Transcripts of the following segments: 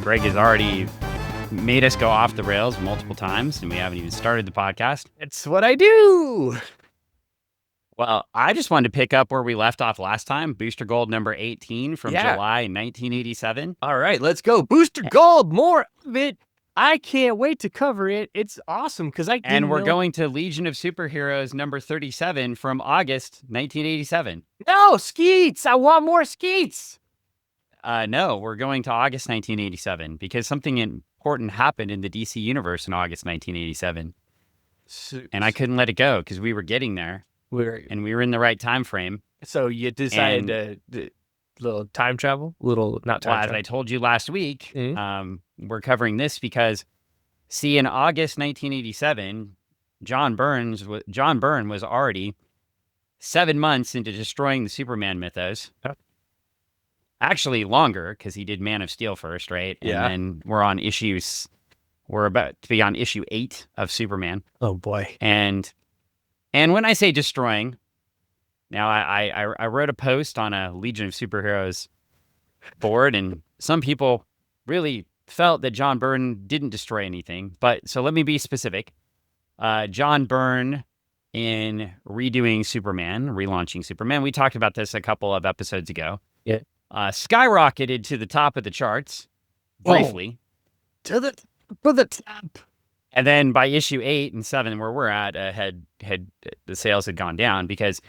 Greg has already made us go off the rails multiple times, and we haven't even started the podcast. It's what I do. Well, I just wanted to pick up where we left off last time. Booster Gold number 18 from July 1987. All right, let's go. Booster Gold, more of it. I can't wait to cover it. It's awesome because And we're going to Legion of Superheroes number 37 from August 1987. No, Skeets. I want more Skeets. No, we're going to August 1987 because something important happened in the DC universe in August 1987. And I couldn't let it go because we were getting there. And we were in the right time frame. So you decided to little time travel? Not time travel. As I told you last week, we're covering this because, see, in August 1987, John Byrne was already 7 months into destroying the Superman mythos. Oh. Actually, longer, because he did Man of Steel first, right? Yeah. And then we're about to be on issue 8 of Superman. Oh, boy. And when I say destroying, now I wrote a post on a Legion of Superheroes board, and some people really felt that John Byrne didn't destroy anything. But so let me be specific. John Byrne, in redoing Superman, relaunching Superman, we talked about this a couple of episodes ago. Yeah. Skyrocketed to the top of the charts briefly. To the top. And then by issue 8 and 7, where we're at, the sales had gone down because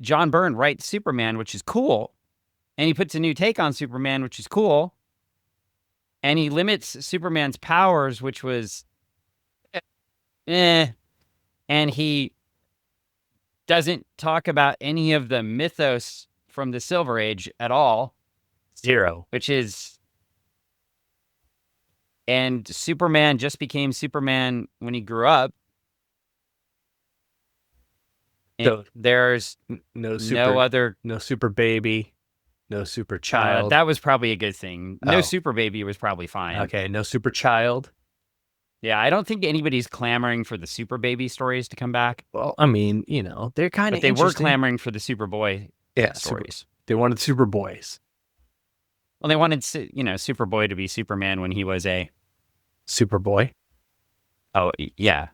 John Byrne writes Superman, which is cool, and he puts a new take on Superman, which is cool, and he limits Superman's powers, which was and he doesn't talk about any of the mythos from the Silver Age at all. Zero. Which is... And Superman just became Superman when he grew up. So there's no super baby, no super child. That was probably a good thing. No super baby was probably fine. Okay, no super child. Yeah, I don't think anybody's clamoring for the super baby stories to come back. Well, I mean, they're kind of. But they were clamoring for the Superboy stories. They wanted Superboys. Well, they wanted, Superboy to be Superman when he was a... Superboy? Oh, yeah.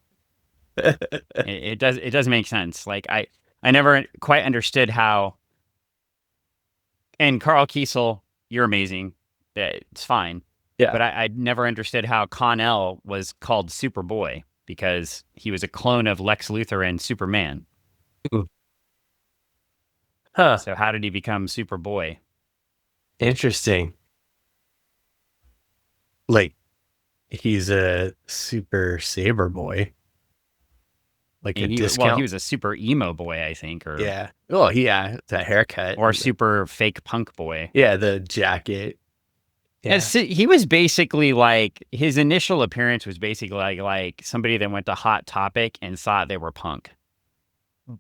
it does make sense. Like, I never quite understood how... And Carl Kesel, you're amazing. It's fine. Yeah. But I never understood how Con-El was called Superboy because he was a clone of Lex Luthor and Superman. Ooh. Huh. So how did he become Superboy? Interesting. Like, he's a super saber boy. Like a discount. Well, he was a super emo boy, I think. Or yeah. Oh, yeah. That haircut. Or super fake punk boy. Yeah, the jacket. Yeah. He was basically like, his initial appearance was basically like somebody that went to Hot Topic and thought they were punk.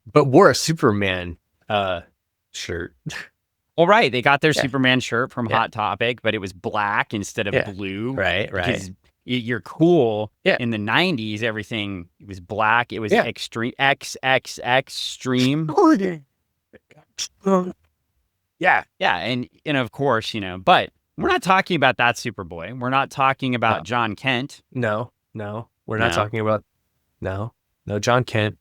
But wore a Superman shirt. Well, right. They got their Superman shirt from Hot Topic, but it was black instead of blue. Right. Because you're cool. Yeah. In the 90s, everything was black. It was extreme, extreme. Yeah. And of course, but we're not talking about that Superboy. We're not talking about John Kent. No. We're not talking about, no John Kent.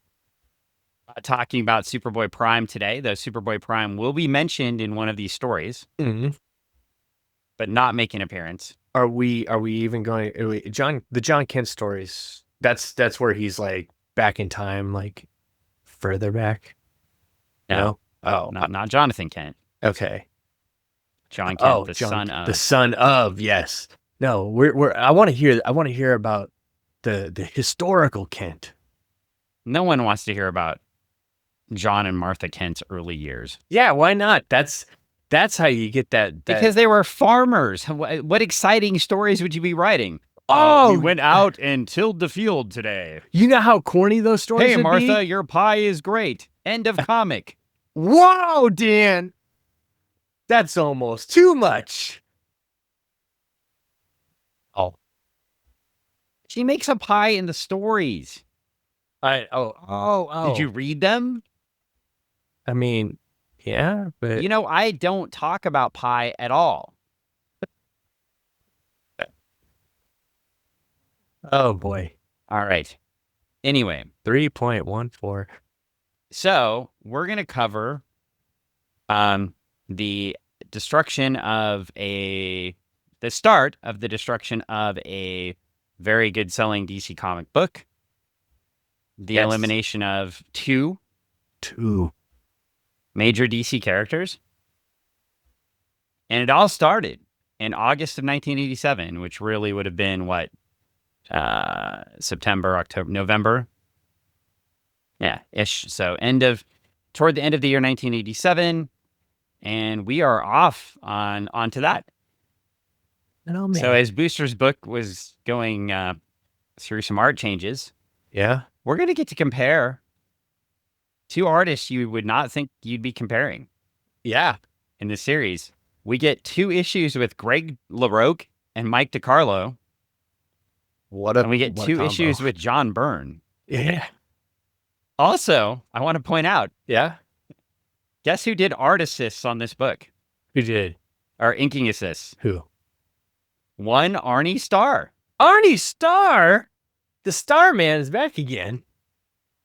Talking about Superboy Prime today. The Superboy Prime will be mentioned in one of these stories, but not make an appearance. Are we even going? The John Kent stories? That's where he's like back in time, like further back. No. Not Jonathan Kent. Okay. John Kent, the son of. Yes. No. I want to hear about the historical Kent. No one wants to hear about John and Martha Kent's early years. Yeah, why not? That's how you get that. Because they were farmers. What exciting stories would you be writing? Oh, we went out and tilled the field today. You know how corny those stories would be? Hey, Martha, your pie is great. End of comic. Wow, Dan. That's almost too much. Oh. She makes a pie in the stories. Oh. Did you read them? I mean, yeah, but... I don't talk about pie at all. Oh boy. All right. Anyway, 3.14. so we're gonna cover the destruction of the start of the destruction of a very good selling DC comic book, the Yes. elimination of two major DC characters, and it all started in August of 1987, which really would have been what, September, October, November, yeah, ish. So toward the end of the year 1987, and we are off onto that. Oh man. So as Booster's book was going through some art changes, Yeah. we're going to get to compare two artists you would not think you'd be comparing Yeah. in this series. We get 2 issues with Greg Laroque and Mike DeCarlo, and we get 2 issues with John Byrne. Yeah. Also, I want to point out, Yeah. guess who did art assists on this book? Who did? Or inking assists? Who? One Arnie Starr. Arnie Starr? The Star Man is back again.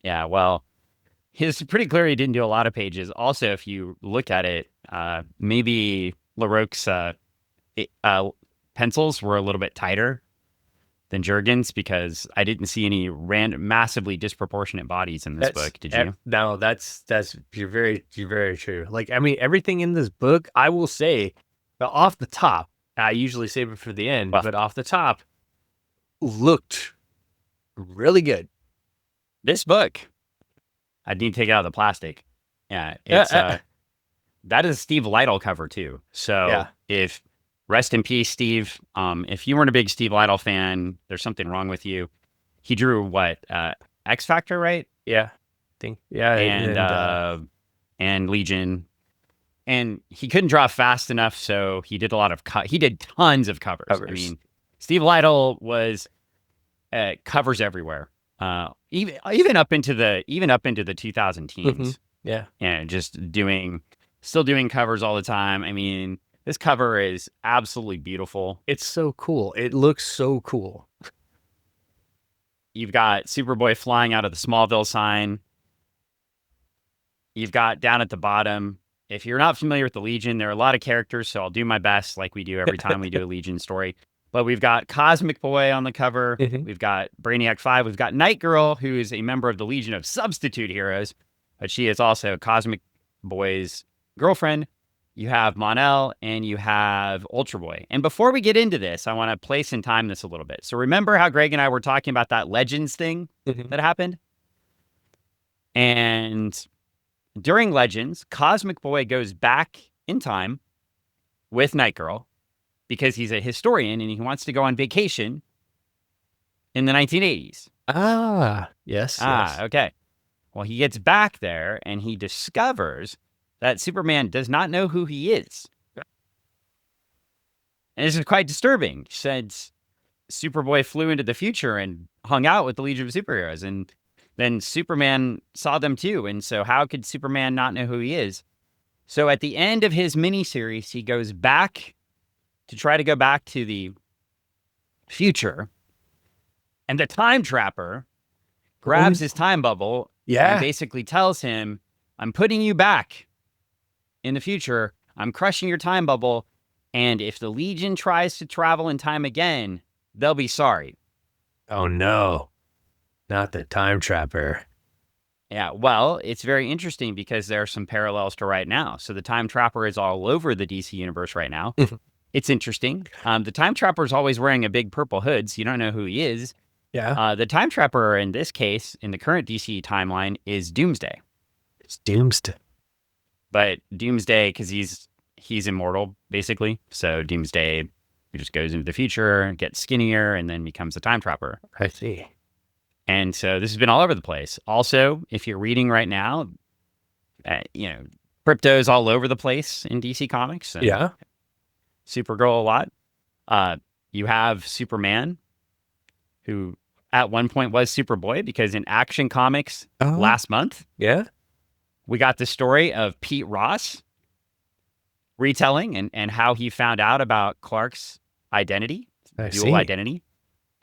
Yeah, well, it's pretty clear he didn't do a lot of pages. Also, if you look at it, maybe Laroque's pencils were a little bit tighter than Jurgen's, because I didn't see any massively disproportionate bodies in this book. Did you? No, that's you're very true. Like, I mean, everything in this book, I will say, off the top, I usually save it for the end, but off the top, looked really good. This book, I need to take it out of the plastic. Yeah, it's that is a Steve Lightle cover too. So if rest in peace, Steve. If you weren't a big Steve Lightle fan, there's something wrong with you. He drew what, X Factor, right? Yeah, and Legion, and he couldn't draw fast enough, so he did a lot of he did tons of covers. I mean, Steve Lightle was covers everywhere. Even up into the 2000 teens. Mm-hmm. Yeah. And still doing covers all the time. I mean, this cover is absolutely beautiful. It's so cool. It looks so cool. You've got Superboy flying out of the Smallville sign. You've got down at the bottom, if you're not familiar with the Legion, there are a lot of characters, so I'll do my best like we do every time we do a Legion story. But we've got Cosmic Boy on the cover. Mm-hmm. We've got Brainiac 5. We've got Night Girl, who is a member of the Legion of Substitute Heroes, but she is also Cosmic Boy's girlfriend. You have Mon-El, and you have Ultra Boy. And before we get into this, I want to place and time this a little bit. So remember how Greg and I were talking about that Legends thing that happened? And during Legends, Cosmic Boy goes back in time with Night Girl, because he's a historian and he wants to go on vacation in the 1980s. Yes. Okay. Well, he gets back there and he discovers that Superman does not know who he is. And this is quite disturbing, since Superboy flew into the future and hung out with the Legion of Superheroes, and then Superman saw them too. And so how could Superman not know who he is? So at the end of his miniseries, he goes back to try to go back to the future, and the Time Trapper grabs his time bubble and basically tells him, I'm putting you back in the future. I'm crushing your time bubble, and if the Legion tries to travel in time again, they'll be sorry. Oh no, not the Time Trapper. Yeah, well, it's very interesting because there are some parallels to right now. So the Time Trapper is all over the DC universe right now. It's interesting. The Time Trapper is always wearing a big purple hood, so you don't know who he is. Yeah. The Time Trapper in this case, in the current DC timeline, is Doomsday. It's Doomsday. But Doomsday, because he's immortal, basically. So Doomsday, he just goes into the future, gets skinnier, and then becomes the Time Trapper. I see. And so this has been all over the place. Also, if you're reading right now, Crypto's all over the place in DC Comics. Yeah. Supergirl a lot. You have Superman, who at one point was Superboy, because in Action Comics last month, we got the story of Pete Ross retelling and how he found out about Clark's identity, identity.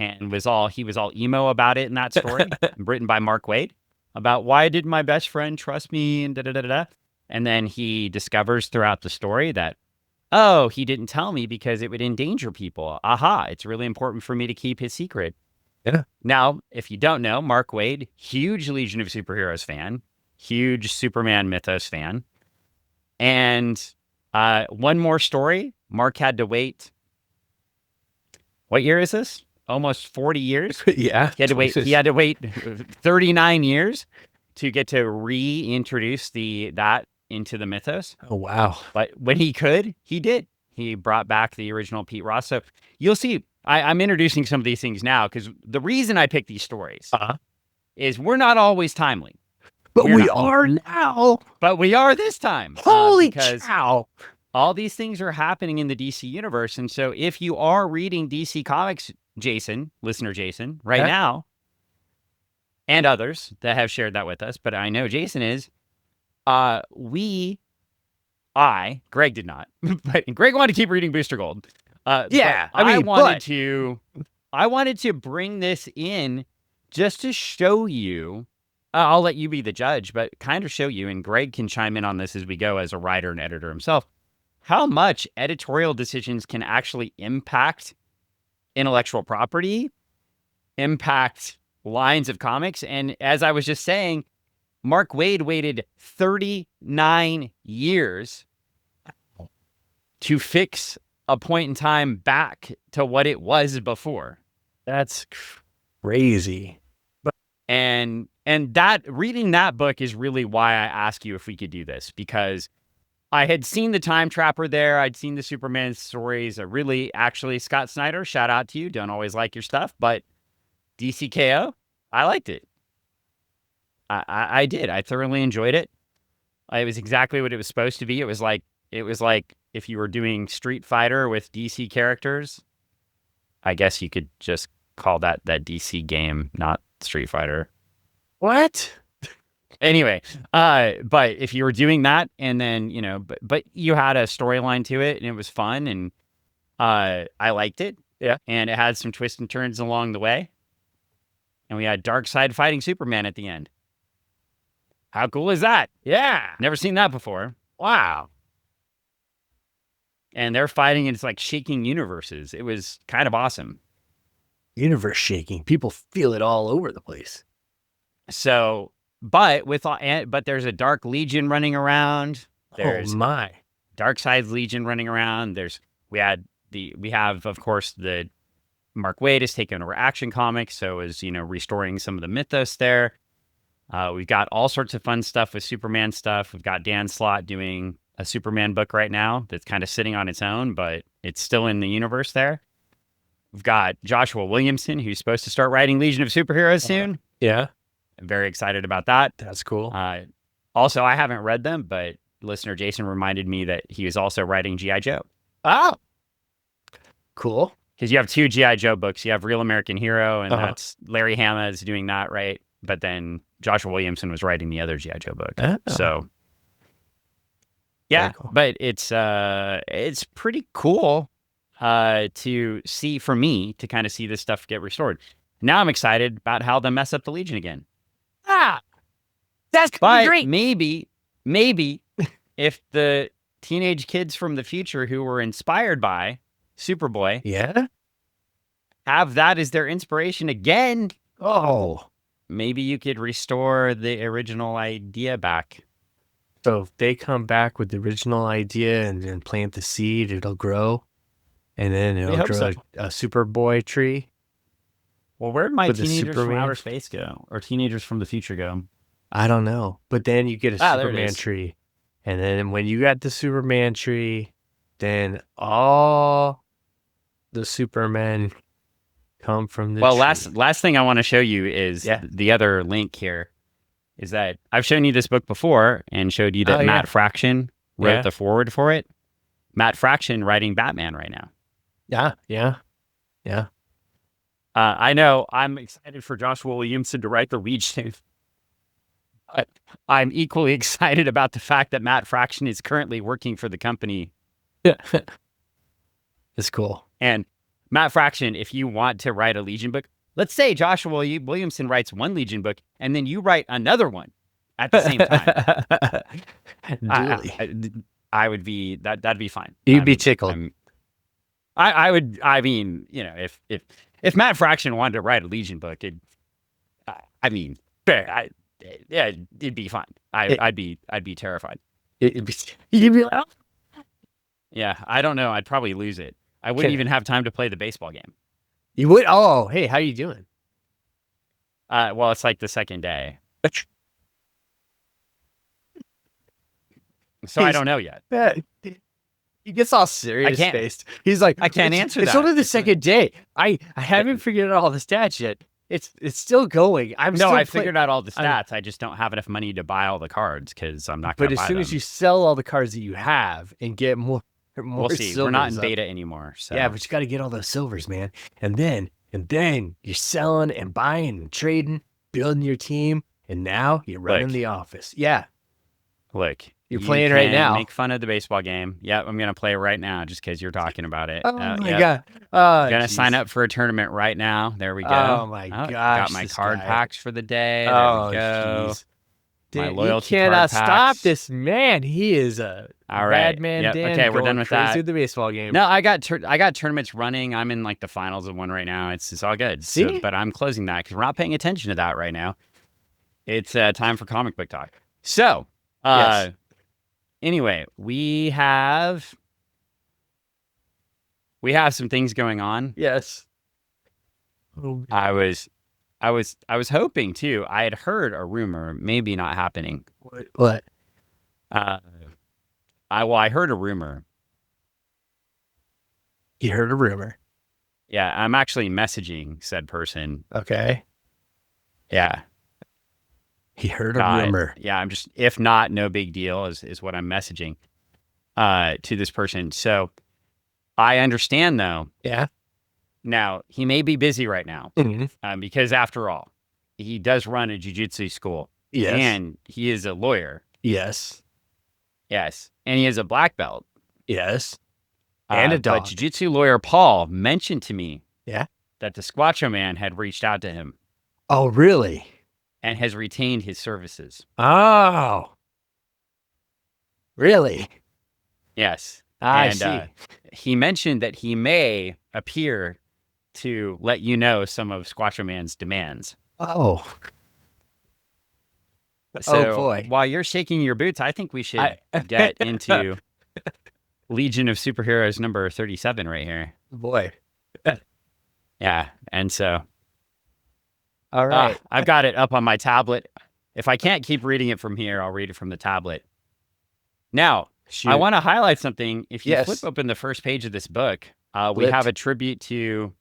and he was all emo about it in that story, written by Mark Waid, about why did my best friend trust me and da da da da. And then he discovers throughout the story that, oh, he didn't tell me because it would endanger people. Aha, it's really important for me to keep his secret. Yeah. Now, if you don't know, Mark Waid, huge Legion of Superheroes fan, huge Superman mythos fan. And one more story, Mark had to wait. What year is this? Almost 40 years. Yeah. He had to wait 39 years to get to reintroduce that into the mythos. Oh, wow. But when he could, he did. He brought back the original Pete Ross. So you'll see, I'm introducing some of these things now because the reason I pick these stories is we're not always timely. But we are now. But we are this time. Holy cow. All these things are happening in the DC universe. And so if you are reading DC Comics, listener Jason, right now, and others that have shared that with us, but I know Jason is, Greg did not, but Greg wanted to keep reading Booster Gold. I wanted to bring this in just to show you, I'll let you be the judge, but kind of show you, and Greg can chime in on this as we go as a writer and editor himself, how much editorial decisions can actually impact intellectual property, impact lines of comics. And as I was just saying, Mark Waid waited 39 years to fix a point in time back to what it was before. That's crazy. And that reading that book is really why I asked you if we could do this, because I had seen the Time Trapper there. I'd seen the Superman stories. Actually, Scott Snyder, shout out to you. Don't always like your stuff, but DCKO, I liked it. I did. I thoroughly enjoyed it. It was exactly what it was supposed to be. It was like if you were doing Street Fighter with DC characters. I guess you could just call that DC game, not Street Fighter. What? Anyway, but if you were doing that, and then, but you had a storyline to it, and it was fun, and I liked it. Yeah. And it had some twists and turns along the way. And we had Darkseid fighting Superman at the end. How cool is that? Yeah. Never seen that before. Wow. And they're fighting, and it's like shaking universes. It was kind of awesome. Universe shaking. People feel it all over the place. So, but there's a Dark Legion running around. There's Darkseid's Legion running around. We have, of course, the Mark Waid has taken over Action Comics, so is, restoring some of the mythos there. We've got all sorts of fun stuff with Superman stuff. We've got Dan Slott doing a Superman book right now that's kind of sitting on its own, but it's still in the universe there. We've got Joshua Williamson, who's supposed to start writing Legion of Superheroes soon. Yeah. I'm very excited about that. That's cool. Also, I haven't read them, but listener Jason reminded me that he was also writing G.I. Joe. Oh, cool. Because you have two G.I. Joe books. You have Real American Hero, and that's Larry Hama is doing that, right? But then Joshua Williamson was writing the other G.I. Joe book. Oh. So, yeah, cool. But it's pretty cool to see, for me, to kind of see this stuff get restored. Now I'm excited about how they mess up the Legion again. That's gonna be great. Maybe if the teenage kids from the future who were inspired by Superboy, have that as their inspiration again. Oh, maybe you could restore the original idea back. So if they come back with the original idea and then plant the seed, it'll grow, and then it'll grow a Superboy tree. Well, where'd my teenagers from outer space go? Or teenagers from the future go? I don't know. But then you get a Superman tree. And then when you got the Superman tree, then all the Supermen come from the tree. Last thing I want to show you is the other link here. Is that I've shown you this book before and showed you that Matt Fraction wrote the foreword for it. Matt Fraction writing Batman right now. Yeah. I know I'm excited for Joshua Williamson to write the Legion. But I'm equally excited about the fact that Matt Fraction is currently working for the company. Yeah. It's cool. And Matt Fraction, if you want to write a Legion book, let's say Joshua Williamson writes one Legion book, and then you write another one at the same time. I would be that'd be fine. You'd be tickled. I would. I mean, if Matt Fraction wanted to write a Legion book, it'd be fine. I'd be terrified. You'd be like, yeah, I don't know. I'd probably lose it. I wouldn't even have time to play the baseball game. You would? Oh, hey, how you doing? Well, it's like the second day. So I don't know yet. He gets all serious faced. He's like, I can't answer it's that. It's only the second day. I haven't figured out all the stats yet. It's still going. I figured out all the stats. I just don't have enough money to buy all the cards because I'm not going to buy them. But as soon as you sell all the cards that you have and get more we'll see. We're not in beta anymore. So. Yeah, but you got to get all those silvers, man. And then you're selling and buying and trading, building your team, and now you're running the office. Yeah. Look. You're playing right now. Make fun of the baseball game. Yep, I'm gonna play right now just because you're talking about it. Oh my god! I'm gonna sign up for a tournament right now. There we go. Oh my gosh! Got my card packs for the day. There we go. Geez. My loyalty you cannot card stop packs. this man. He is a bad man. Yep. Dan. Okay, we're done with that. Through the baseball game. No, I got tournaments running. I'm in like the finals of one right now. It's all good. See, but I'm closing that because we're not paying attention to that right now. It's time for comic book talk. So, yes. Anyway, we have some things going on. Yes. I was hoping too. I had heard a rumor, maybe not happening. What? I heard a rumor. You heard a rumor? Yeah, I'm actually messaging said person. Okay. Yeah. He heard a rumor. Yeah, I'm just, if not, no big deal is what I'm messaging to this person. So I understand though. Yeah. Now, he may be busy right now because after all, he does run a jiu-jitsu school. Yes. And he is a lawyer. Yes. Yes. And he has a black belt. Yes. And a dog. But jiu-jitsu lawyer Paul mentioned to me that the Squatcho Man had reached out to him. Oh, really? And has retained his services. Oh. Really? Yes. I see. He mentioned that he may appear to let you know some of Squatcho Man's demands. Oh. So, boy. While you're shaking your boots, I think we should get into Legion of Superheroes number 37 right here. Boy. Yeah. And so. All right. I've got it up on my tablet. If I can't keep reading it from here, I'll read it from the tablet. Now, I want to highlight something. If you flip open the first page of this book, we have a tribute to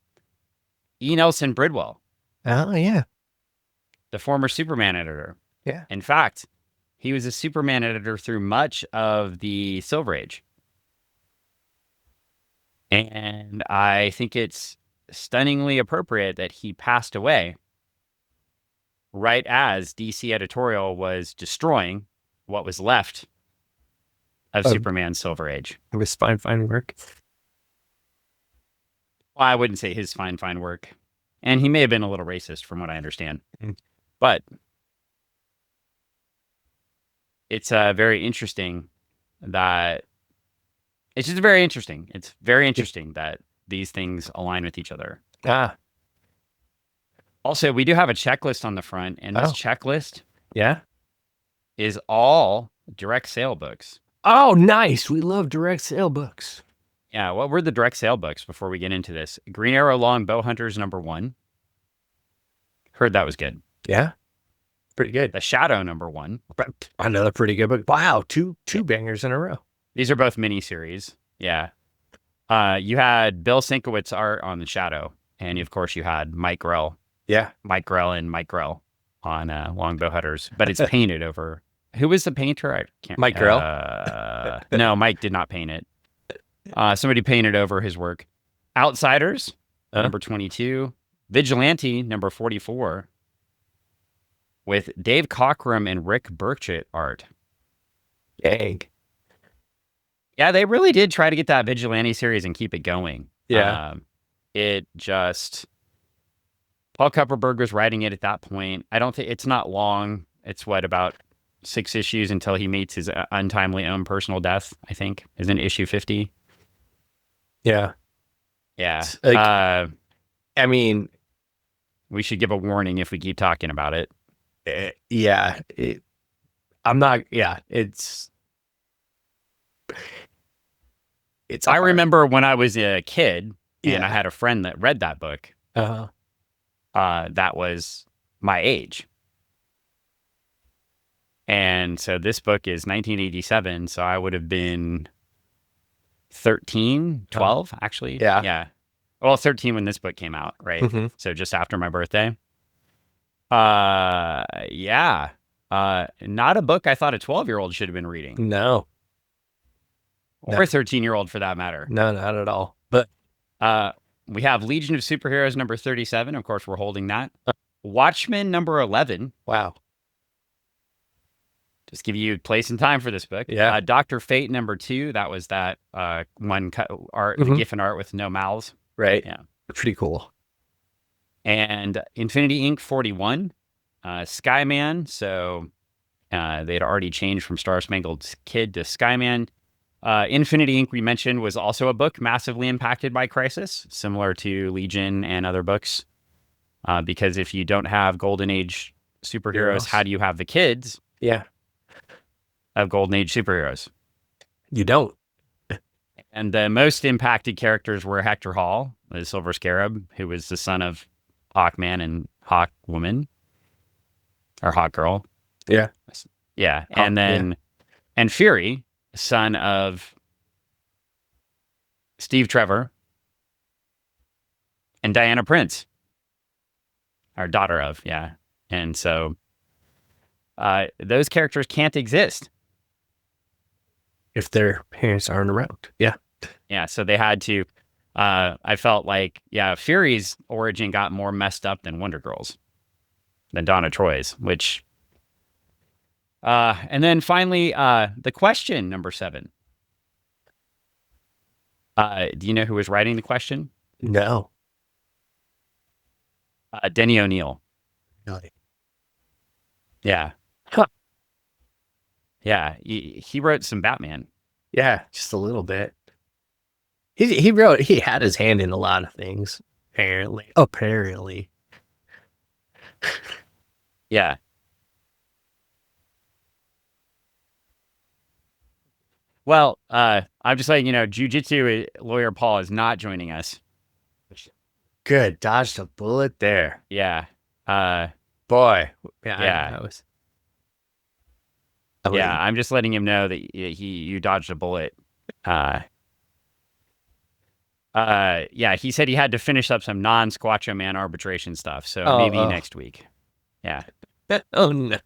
E. Nelson Bridwell. Oh, yeah. The former Superman editor. Yeah. In fact, he was a Superman editor through much of the Silver Age. And I think it's stunningly appropriate that he passed away right as DC editorial was destroying what was left of Superman's Silver Age. It was fine work. Well, I wouldn't say his fine work. And he may have been a little racist from what I understand. But it's very interesting that it's just very interesting. It's very interesting that these things align with each other. Also, we do have a checklist on the front, and this checklist is all direct sale books. Oh, nice. We love direct sale books. Yeah, what were the direct sale books before we get into this? Green Arrow Long Bow Hunters #1. Heard that was good. Yeah. Pretty good. The Shadow #1. Another pretty good book. Wow, two bangers in a row. These are both miniseries. Yeah. You had Bill Sienkiewicz art on The Shadow, and of course you had Mike Grell. Yeah. Mike Grell and Mike Grell on Long Bow Hunters, but it's painted over. Who was the painter? I can't. Mike Grell? No, Mike did not paint it. Somebody painted over his work. Outsiders, #22. Vigilante, #44. With Dave Cockrum and Rick Burchett art. Dang. Yeah, they really did try to get that Vigilante series and keep it going. Yeah. it just Paul Kupperberg was writing it at that point. I don't think it's not long. It's about 6 issues until he meets his untimely own personal death, I think. Isn't it issue 50? Yeah. Yeah. Like, I mean, we should give a warning if we keep talking about it. Yeah. I'm not, yeah, it's I remember when I was a kid and Yeah. I had a friend that read that book. That was my age. And so this book is 1987, so I would have been 13, 12, actually. Yeah. Yeah. Well, 13 when this book came out, right? Mm-hmm. So just after my birthday. Yeah. Not a book I thought a 12-year-old should have been reading. No. Or a 13-year-old for that matter. No, not at all. But we have Legion of Superheroes number 37. Of course, we're holding that. Watchmen number 11. Wow. Just give you place and time for this book. Yeah. Dr. Fate number 2. That was that one art, Mhm. the GIF and art with no mouths. Right. Yeah. Pretty cool. And Infinity Inc. 41. Skyman. So they'd already changed from Star Spangled Kid to Skyman. Infinity Inc. we mentioned was also a book massively impacted by Crisis, similar to Legion and other books. Because if you don't have Golden Age superheroes, how do you have the kids? Yeah. Of Golden Age superheroes? You don't. And the most impacted characters were Hector Hall, the Silver Scarab, who was the son of Hawkman and Hawkwoman, or Hawkgirl. Yeah. Yeah. And then, and Fury, son of Steve Trevor and Diana Prince, our daughter of, yeah. And so those characters can't exist if their parents aren't around. Yeah. Yeah. So they had to, I felt like, yeah, Fury's origin got more messed up than Wonder Girl's, than Donna Troy's, which, and then finally, The Question, number 7. Do you know who was writing The Question? No. Denny O'Neil. Really? Yeah. Huh. Yeah. He wrote some Batman. Yeah, just a little bit. He had his hand in a lot of things, apparently. Yeah. Well, I'm just letting you know, Jiu-Jitsu lawyer Paul is not joining us. Good. Dodged a bullet there. Yeah. Boy. Yeah. I'm just letting him know that you dodged a bullet. Yeah, he said he had to finish up some non-Squatcho Man arbitration stuff, so maybe next week. Yeah. Oh no.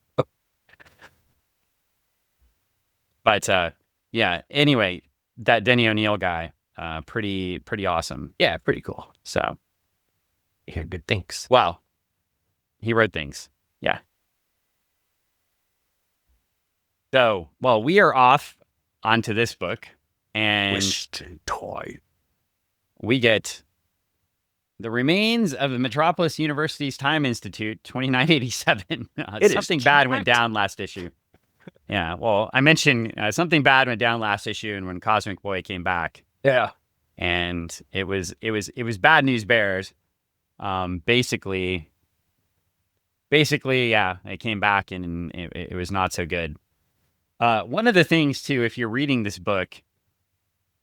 But yeah. Anyway, that Denny O'Neil guy, pretty awesome. Yeah, pretty cool. So, he heard good things. Wow. He wrote things. Yeah. So, well, we are off onto this book, and we get The Remains of the Metropolis University's Time Institute, 2987. Something bad went down last issue. Yeah, well, I mentioned something bad went down last issue, and when Cosmic Boy came back. Yeah, and it was bad news bears. Basically, yeah, it came back, and it was not so good. One of the things too, if you're reading this book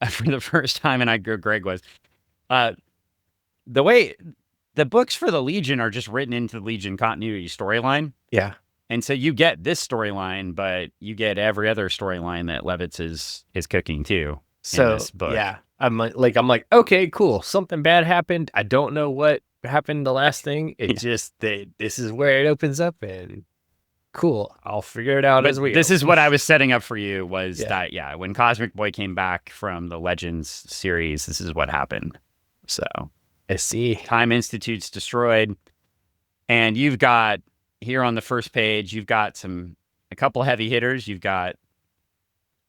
for the first time, and I agree, Greg was, the way the books for the Legion are just written into the Legion continuity storyline. Yeah. And so you get this storyline, but you get every other storyline that Levitz is cooking too. So in this book. Yeah, I'm like, okay, cool. Something bad happened. I don't know what happened the last thing. It just this is where it opens up, and cool. I'll figure it out as we. This is what I was setting up for you was that when Cosmic Boy came back from the Legends series, this is what happened. So I see. Time Institute's destroyed, and you've got here on the first page, you've got a couple heavy hitters. You've got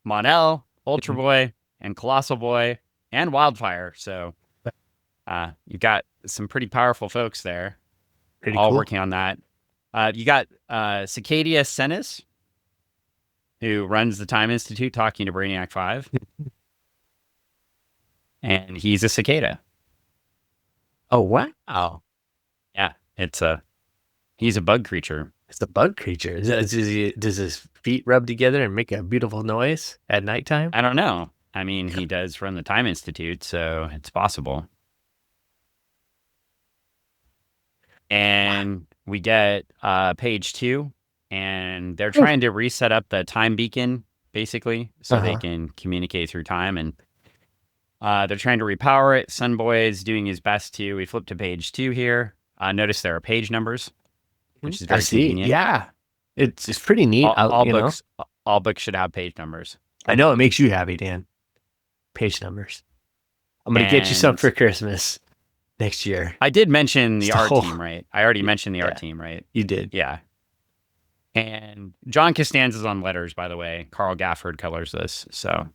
Mon-El, Ultra Boy, and Colossal Boy, and Wildfire. So You've got some pretty powerful folks there, Pretty all cool. working on that. You got Cicadia Senis, who runs the Time Institute, talking to Brainiac 5. And he's a cicada. Oh, wow. Yeah, he's a bug creature. It's a bug creature. Does his feet rub together and make a beautiful noise at nighttime? I don't know. I mean, he does run the Time Institute, so it's possible. And we get page 2, and they're trying to reset up the time beacon, basically, so they can communicate through time. And they're trying to repower it. Sunboy is doing his best to. We flip to page 2 here. Notice there are page numbers, which is very convenient. Yeah, it's pretty neat. All books should have page numbers. I know it makes you happy, Dan. Page numbers. I'm gonna get you some for Christmas next year. I did mention the art team, right? I already mentioned the art team, right? You did, yeah. And John Costanza's on letters, by the way. Carl Gafford colors this, so.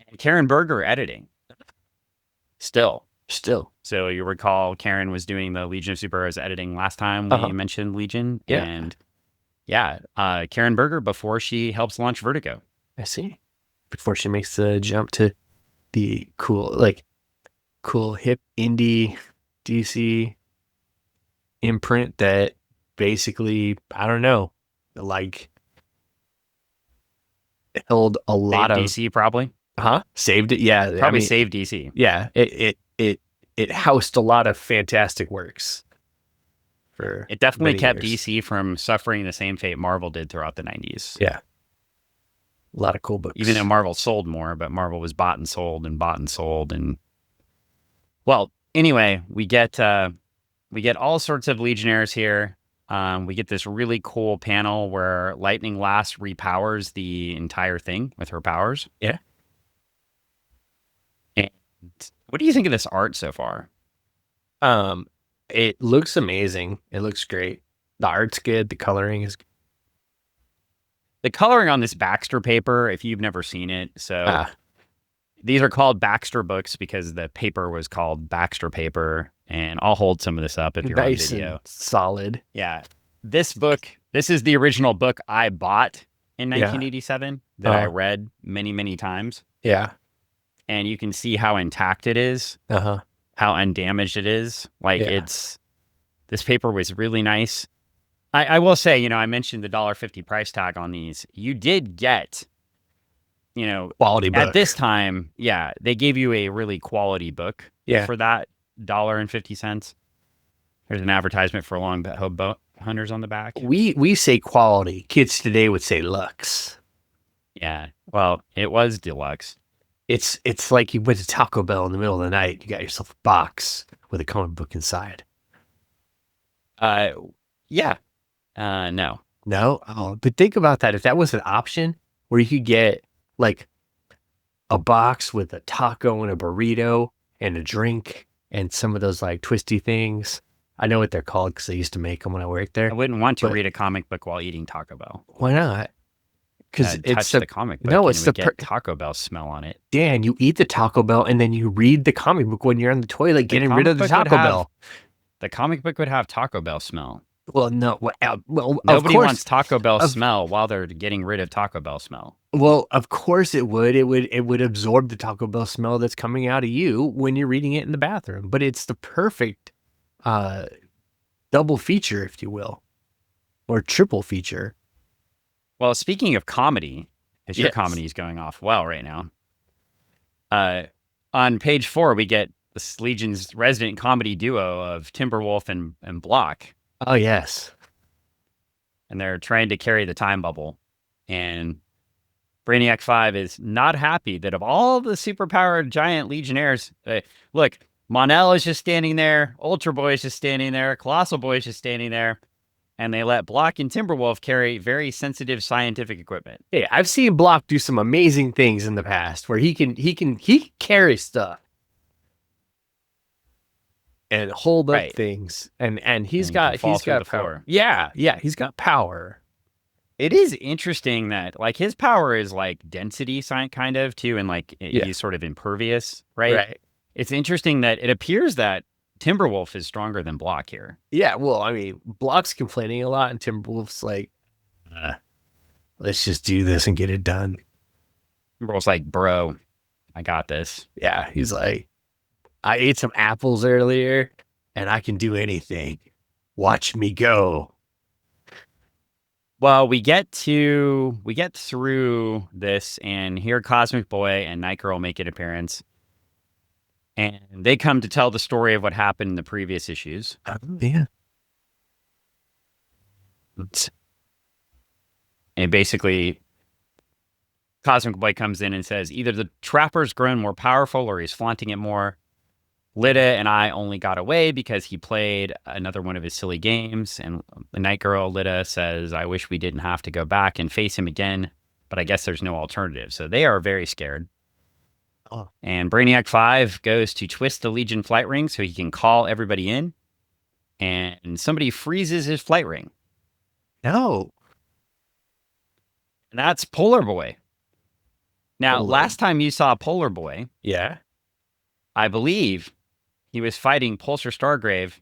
And Karen Berger editing. Still. So you recall Karen was doing the Legion of Superheroes editing last time we mentioned Legion. Yeah. And Karen Berger before she helps launch Vertigo. I see. Before she makes the jump to the cool hip indie DC imprint that basically, I don't know, like held a lot of DC probably. Saved it. Yeah. Probably saved DC. Yeah. It housed a lot of fantastic works. It definitely kept DC from suffering the same fate Marvel did throughout the 90s. Yeah. A lot of cool books. Even though Marvel sold more, but Marvel was bought and sold and bought and sold. And well, anyway, we get all sorts of Legionnaires here. We get this really cool panel where Lightning Lass repowers the entire thing with her powers. Yeah. And what do you think of this art so far? It looks amazing. It looks great. The art's good. The coloring is good. The coloring on this Baxter paper, if you've never seen it, so these are called Baxter books because the paper was called Baxter paper, and I'll hold some of this up if you're on video. And solid. Yeah. This is the original book I bought in 1987 that I read many, many times. Yeah. And you can see how intact it is, how undamaged it is. Like this paper was really nice. I will say, I mentioned the $1.50 price tag on these. You did get, quality book. At this time, they gave you a really quality book for that $1.50. There's an advertisement for Longbow Boat Hunters on the back. We say quality. Kids today would say Lux. Yeah. Well, it was deluxe. It's like you went to Taco Bell in the middle of the night. You got yourself a box with a comic book inside. Yeah. No. No? Oh, but think about that. If that was an option where you could get like a box with a taco and a burrito and a drink and some of those like twisty things. I know what they're called because I used to make them when I worked there. I wouldn't want to read a comic book while eating Taco Bell. Why not? Because it's the comic book. No, it's the Taco Bell smell on it. Dan, you eat the Taco Bell and then you read the comic book when you're on the toilet getting rid of the Taco Bell. The comic book would have Taco Bell smell. Well, no. Well, nobody wants Taco Bell smell while they're getting rid of Taco Bell smell. Well, of course it would. It would absorb the Taco Bell smell that's coming out of you when you're reading it in the bathroom. But it's the perfect double feature, if you will, or triple feature. Well, speaking of comedy, because your comedy is going off well right now. On page 4, we get this Legion's resident comedy duo of Timberwolf and Block. Oh, yes. And they're trying to carry the time bubble. And Brainiac 5 is not happy that of all the superpowered giant Legionnaires, look, Mon-El is just standing there, Ultra Boy is just standing there, Colossal Boy is just standing there, and they let Block and Timberwolf carry very sensitive scientific equipment. Hey, I've seen Block do some amazing things in the past where he can carry stuff. And hold up things, and he's got power. Floor. Yeah, he's got power. It is interesting that like his power is like density kind of too, and like he's sort of impervious, right? It's interesting that it appears that Timberwolf is stronger than Block here. Yeah, well, I mean, Block's complaining a lot, and Timberwolf's like, let's just do this and get it done. Timberwolf's like, bro, I got this. Yeah, he's like, I ate some apples earlier, and I can do anything. Watch me go. Well, we get through this, and here Cosmic Boy and Night Girl make an appearance. And they come to tell the story of what happened in the previous issues. Yeah. And basically, Cosmic Boy comes in and says, either the Trapper's grown more powerful or he's flaunting it more. Lyta and I only got away because he played another one of his silly games. And the Night Girl, Lyta, says, I wish we didn't have to go back and face him again, but I guess there's no alternative. So they are very scared. Oh. And Brainiac 5 goes to twist the Legion flight ring so he can call everybody in. And somebody freezes his flight ring. No. And that's Polar Boy. Now, Polar. last time you saw Polar Boy, Yeah, I believe he was fighting Pulsar Stargrave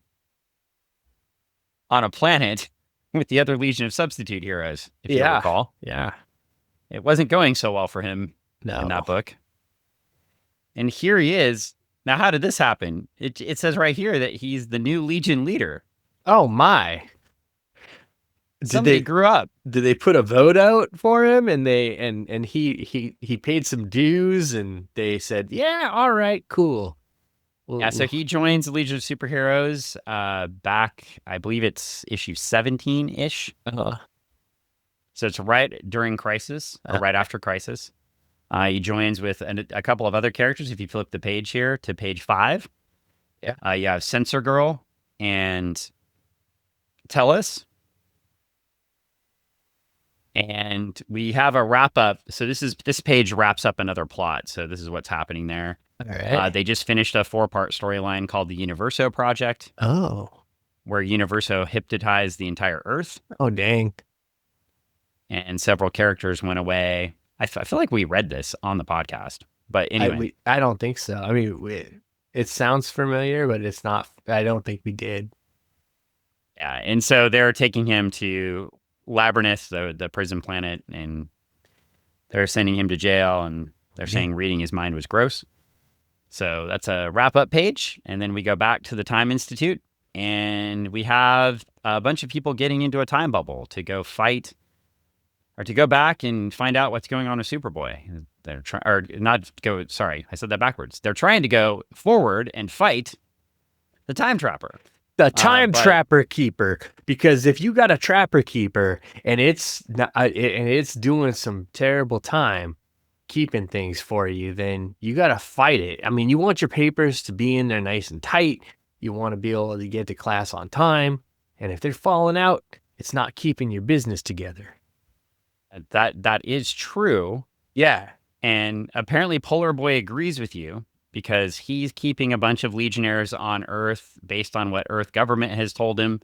on a planet with the other Legion of Substitute heroes, if you recall. Yeah. It wasn't going so well for him in that book. And here he is. Now, how did this happen? It says right here that he's the new Legion leader. Oh, my. Somebody grew up. Did they put a vote out for him, and he paid some dues, and they said, yeah, all right, cool. Yeah, so he joins the Legion of Superheroes back, I believe it's issue 17-ish. So it's right during Crisis, or right after Crisis. He joins with a couple of other characters. If you flip the page here to page 5, you have Sensor Girl and Tellus. And we have a wrap up. So this page wraps up another plot. So this is what's happening there. All right. They just finished a 4-part storyline called the Universo Project. Oh. Where Universo hypnotized the entire Earth. Oh, dang. And several characters went away. I feel like we read this on the podcast. But anyway. I don't think so. I mean, it sounds familiar, but it's not. I don't think we did. Yeah. And so they're taking him to Labyrinth, the prison planet, and they're sending him to jail, and they're saying reading his mind was gross. So that's a wrap-up page, and then we go back to the Time Institute, and we have a bunch of people getting into a time bubble to go fight, or to go back and find out what's going on with Superboy. They're sorry, I said that backwards. They're trying to go forward and fight the Time Trapper. The Time Trapper Keeper, because if you got a Trapper Keeper and it's doing some terrible time keeping things for you, then you got to fight it. I mean, you want your papers to be in there nice and tight. You want to be able to get to class on time. And if they're falling out, it's not keeping your business together. That is true. Yeah. And apparently Polar Boy agrees with you, because he's keeping a bunch of Legionnaires on Earth based on what Earth government has told him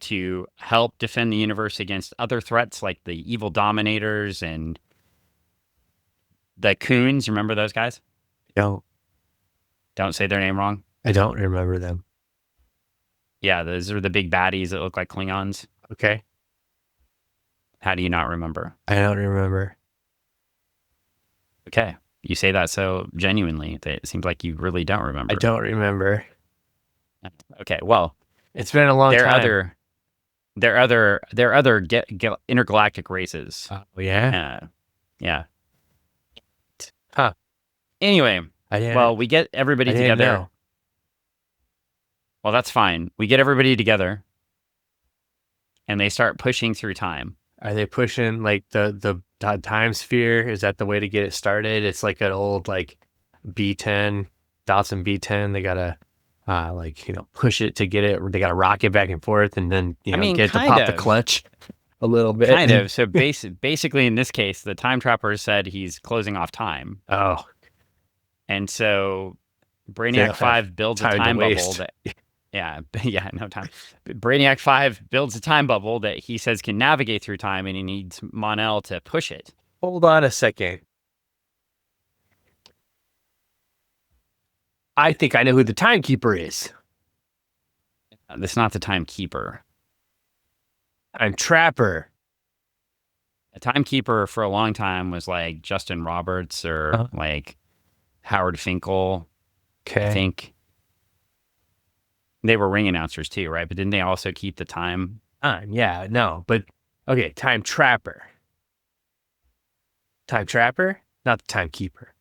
to help defend the universe against other threats like the evil Dominators and the Coons. Remember those guys? Don't say their name wrong. I don't remember them. Yeah, those are the big baddies that look like Klingons. Okay. How do you not remember? I don't remember. Okay. You say that so genuinely that it seems like you really don't remember. I don't remember. Okay, well, it's been a long time. There are other intergalactic races. Oh yeah. Yeah. Huh. Anyway, we get everybody together. Know. Well, that's fine. We get everybody together, and they start pushing through time. Are they pushing like the time sphere? Is that the way to get it started? It's like an old like B10, Datsun B10. They gotta push it to get it. They gotta rock it back and forth, and then get to pop the clutch a little bit. Kind of. So basically, in this case, the Time Trapper said he's closing off time. Oh, and so Brainiac 5 builds a time bubble that. Yeah, no time. Brainiac 5 builds a time bubble that he says can navigate through time, and he needs Mon-El to push it. Hold on a second. I think I know who the timekeeper is. That's not the timekeeper. I'm Trapper. A timekeeper for a long time was like Justin Roberts or like Howard Finkel. Okay. I think they were ring announcers too, right? But didn't they also keep the time? Yeah, no, but okay, Time Trapper. Time Trapper? Not the timekeeper.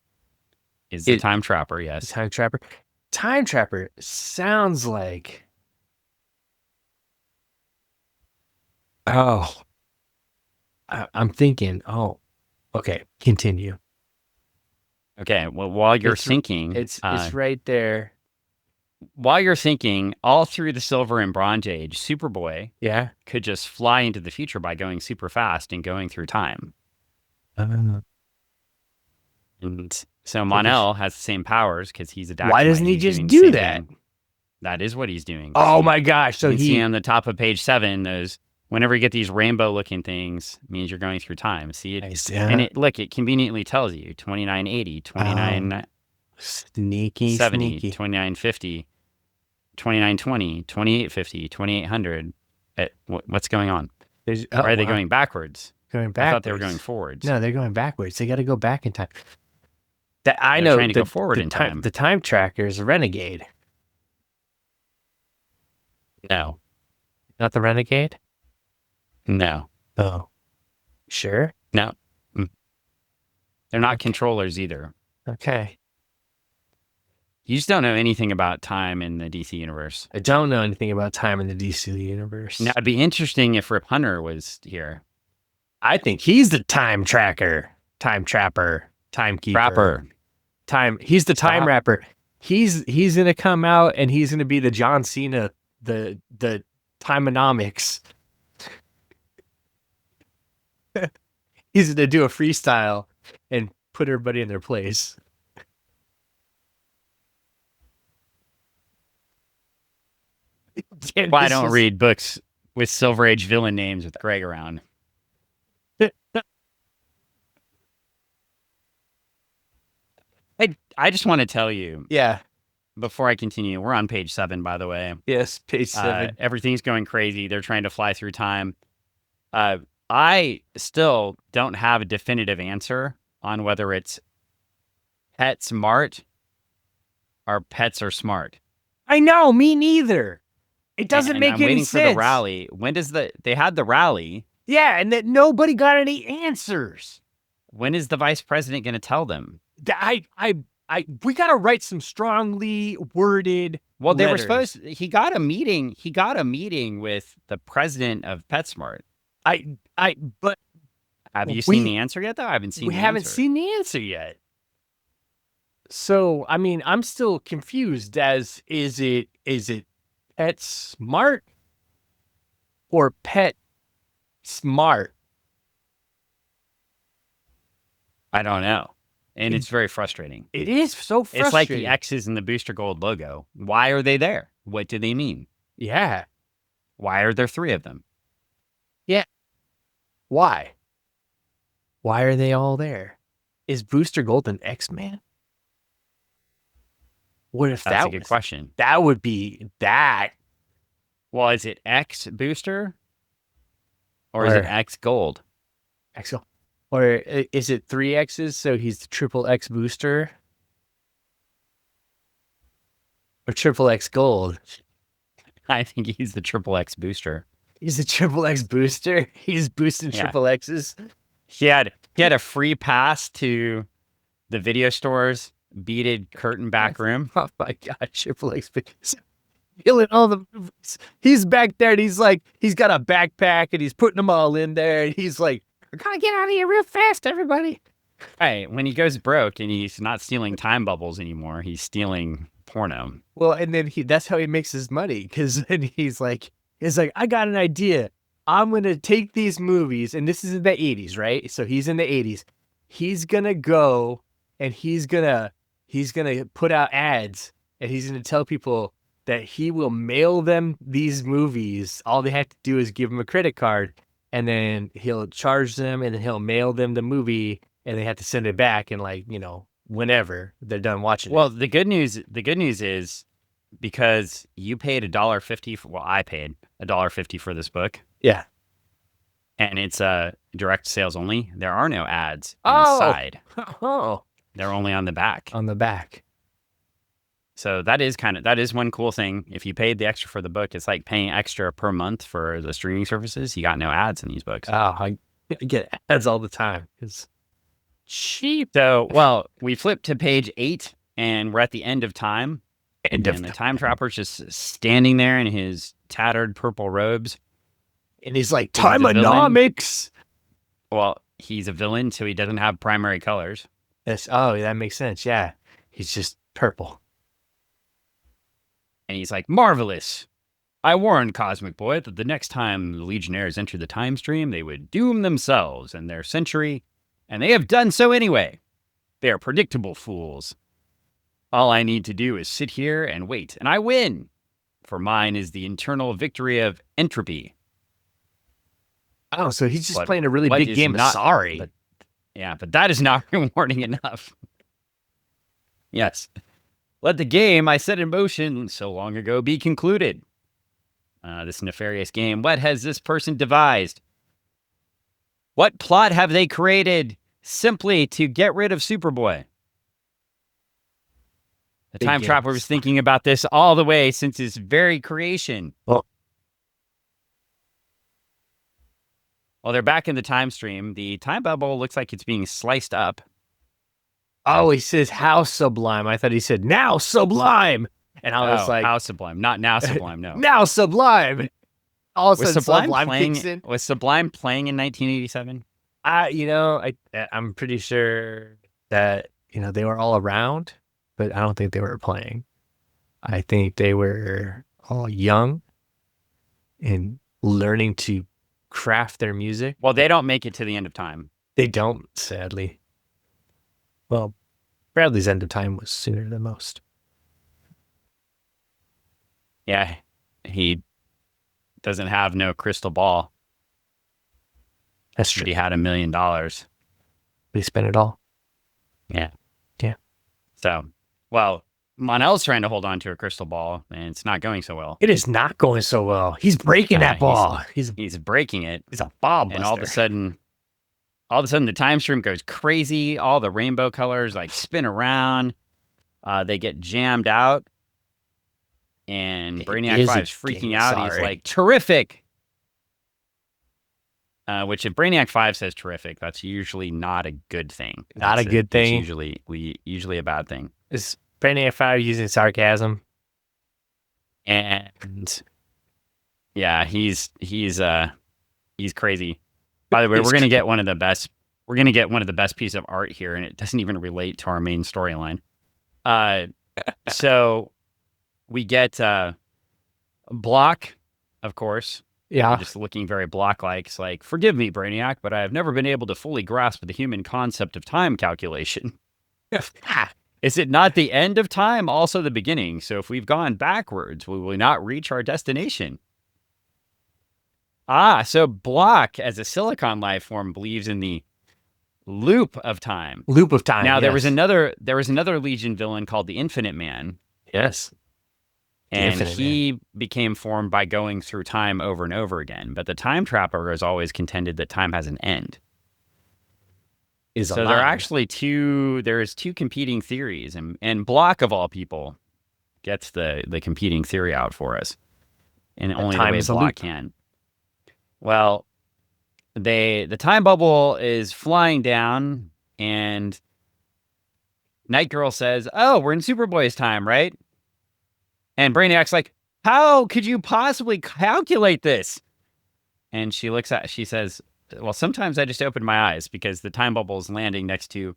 Is the time trapper, yes. The Time Trapper. Time Trapper sounds like... Oh. I'm thinking, okay, continue. Okay, well, while you're thinking... It's right there. While you're thinking, all through the Silver and Bronze Age, Superboy could just fly into the future by going super fast and going through time. And so Mon-El has the same powers because he's adapting. Why doesn't he just do that? That is what he's doing. Oh my gosh! So you can see on the top of page 7, those whenever you get these rainbow-looking things, means you're going through time. See it, and it conveniently tells you 2980, 29 sneaky 70, sneaky. 2950. 2920, 2850, 2800. What's going on? Or are they going backwards? Going backwards. I thought they were going forwards. No, they're going backwards. They got to go back in time. They're trying to go forward in time. The time tracker is a renegade. No. Not the renegade? No. Oh. Sure? No. They're not controllers either. Okay. You just don't know anything about time in the DC universe. I don't know anything about time in the DC universe. Now, it'd be interesting if Rip Hunter was here. I think he's the time tracker, time trapper, timekeeper. Rapper. He's the time rapper. He's going to come out and he's going to be the John Cena, the timeonomics. He's going to do a freestyle and put everybody in their place. Well, I don't read books with Silver Age villain names with Greg around. I just want to tell you. Yeah. Before I continue, we're on page 7, by the way. Yes, page 7. Everything's going crazy. They're trying to fly through time. I still don't have a definitive answer on whether it's pet smart or pets are smart. I know, me neither. It doesn't make any waiting sense. For the rally. When does they had the rally? Yeah, and that nobody got any answers. When is the vice president going to tell them? We got to write some strongly worded. Well, they letters. were supposed. He got a meeting. He got a meeting with the president of PetSmart. But have you seen the answer yet? Though I haven't seen. We haven't seen the answer yet. So I mean, I'm still confused. As is it Pet Smart or Pet Smart? I don't know. And it's very frustrating. It is so frustrating. It's like the X's in the Booster Gold logo. Why are they there? What do they mean? Yeah. Why are there 3 of them? Yeah. Why? Why are they all there? Is Booster Gold an X-Man? What if That's a good question. That would be that. Well, is it X Booster? Or is it X Gold? X Gold. Or is it 3 X's, so he's the triple X booster? Or triple X gold? I think he's the triple X booster. He's a triple X booster? He's boosting triple X's? He had a free pass to the video store's beaded curtain back room. Oh my God, triple X booster. Feeling all the movies. He's back there and he's like, he's got a backpack and he's putting them all in there. And he's like, we're going to get out of here real fast, everybody. Right. When he goes broke and he's not stealing time bubbles anymore, he's stealing porno. Well, and then that's how he makes his money. Because then he's like, I got an idea. I'm going to take these movies, and this is in the 80s, right? So he's in the 80s. He's going to go and he's going to put out ads and he's going to tell people that he will mail them these movies. All they have to do is give him a credit card. And then he'll charge them and then he'll mail them the movie and they have to send it back in whenever they're done watching Well, it. the good news is because you paid $1.50. Well, I paid $1.50 for this book. Yeah. And it's direct sales only. There are no ads Oh. inside. Oh. They're only on the back. On the back. So that is one cool thing. If you paid the extra for the book, it's like paying extra per month for the streaming services. You got no ads in these books. Oh, I get ads all the time. It's cheap. So, well, we flip to page 8 and we're at the end of time. And the time trapper's just standing there in his tattered purple robes. And he's like, Timeonomics. Well, he's a villain, so he doesn't have primary colors. Yes. Oh, that makes sense. Yeah. He's just purple. And he's like, marvelous. I warned Cosmic Boy that the next time the Legionnaires enter the time stream, they would doom themselves and their century, and they have done so anyway. They are predictable fools. All I need to do is sit here and wait, and I win. For mine is the internal victory of entropy. Oh, so he's just playing a really big game of sorry. But that is not rewarding enough. Yes. Let the game I set in motion so long ago be concluded. This nefarious game, what has this person devised? What plot have they created simply to get rid of Superboy? The Time Trapper was thinking about this all the way since his very creation. Well, they're back in the time stream. The time bubble looks like it's being sliced up. Oh, he says, how sublime. I thought he said, now sublime. And I was like, how sublime. Not now sublime, no. Now sublime. All of a sudden, Sublime playing, kicks in. Was Sublime playing in 1987? I'm pretty sure that, they were all around, but I don't think they were playing. I think they were all young and learning to craft their music. Well, they don't make it to the end of time. They don't, sadly. Well, Bradley's end of time was sooner than most. Yeah, he doesn't have no crystal ball. That's true. But he had $1 million. But he spent it all. Yeah. Yeah. So, well, Mon-El's trying to hold on to a crystal ball, and it's not going so well. It is not going so well. He's breaking that ball. He's breaking it. He's a ball buster. And all of a sudden, the time stream goes crazy. All the rainbow colors spin around. They get jammed out. And Brainiac 5 is freaking out. He's like, terrific. Which if Brainiac 5 says terrific, that's usually not a good thing. Not a good thing. It's usually a bad thing. Is Brainiac 5 using sarcasm? And yeah, he's crazy. By the way, we're gonna get one of the best. We're gonna get one of the best pieces of art here, and it doesn't even relate to our main storyline. So we get Block, of course. Yeah. Just looking very Block-like. It's like, forgive me, Brainiac, but I have never been able to fully grasp the human concept of time calculation. Is it not the end of time, also the beginning? So if we've gone backwards, we will not reach our destination. So Block, as a silicon life form, believes in the loop of time. Loop of time. Now, yes. there was another Legion villain called the Infinite Man. Yes. And he became formed by going through time over and over again. But the Time Trapper has always contended that time has an end. So there are actually two competing theories. And Block, of all people, gets the competing theory out for us. And only the way Block can. Well, the time bubble is flying down, and Night Girl says, "Oh, we're in Superboy's time, right?" And Brainiac's like, "How could you possibly calculate this?" And she says, "Well, sometimes I just open my eyes because the time bubble is landing next to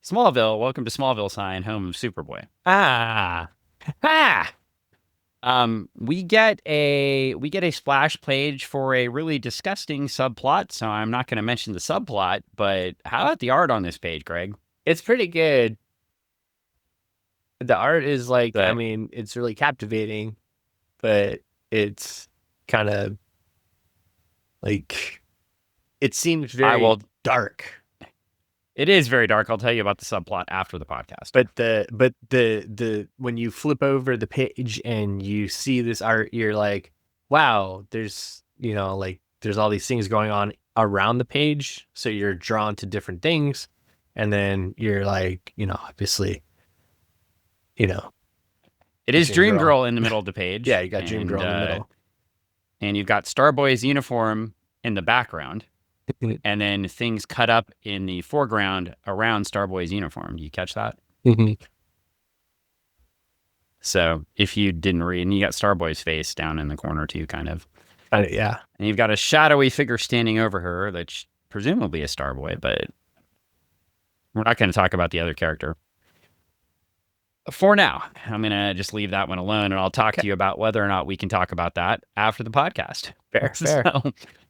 Smallville. Welcome to Smallville sign, home of Superboy." We get a splash page for a really disgusting subplot, so I'm not going to mention the subplot, but how about the art on this page, Greg? It's pretty good. The art is it's really captivating, but it's kind of it seems very dark. It is very dark. I'll tell you about the subplot after the podcast. But the when you flip over the page and you see this art, you're like, wow, there's there's all these things going on around the page. So you're drawn to different things. And then you're like, obviously, it is Dream Girl in the middle of the page. Yeah, you got Dream Girl in the middle. And you've got Starboy's uniform in the background. And then things cut up in the foreground around Starboy's uniform. Do you catch that? Mm-hmm. So if you didn't read, and you got Starboy's face down in the corner too, kind of. Yeah. And you've got a shadowy figure standing over her that's presumably a Starboy, but we're not going to talk about the other character. For now, I'm going to just leave that one alone, and I'll talk to you about whether or not we can talk about that after the podcast. Fair. So,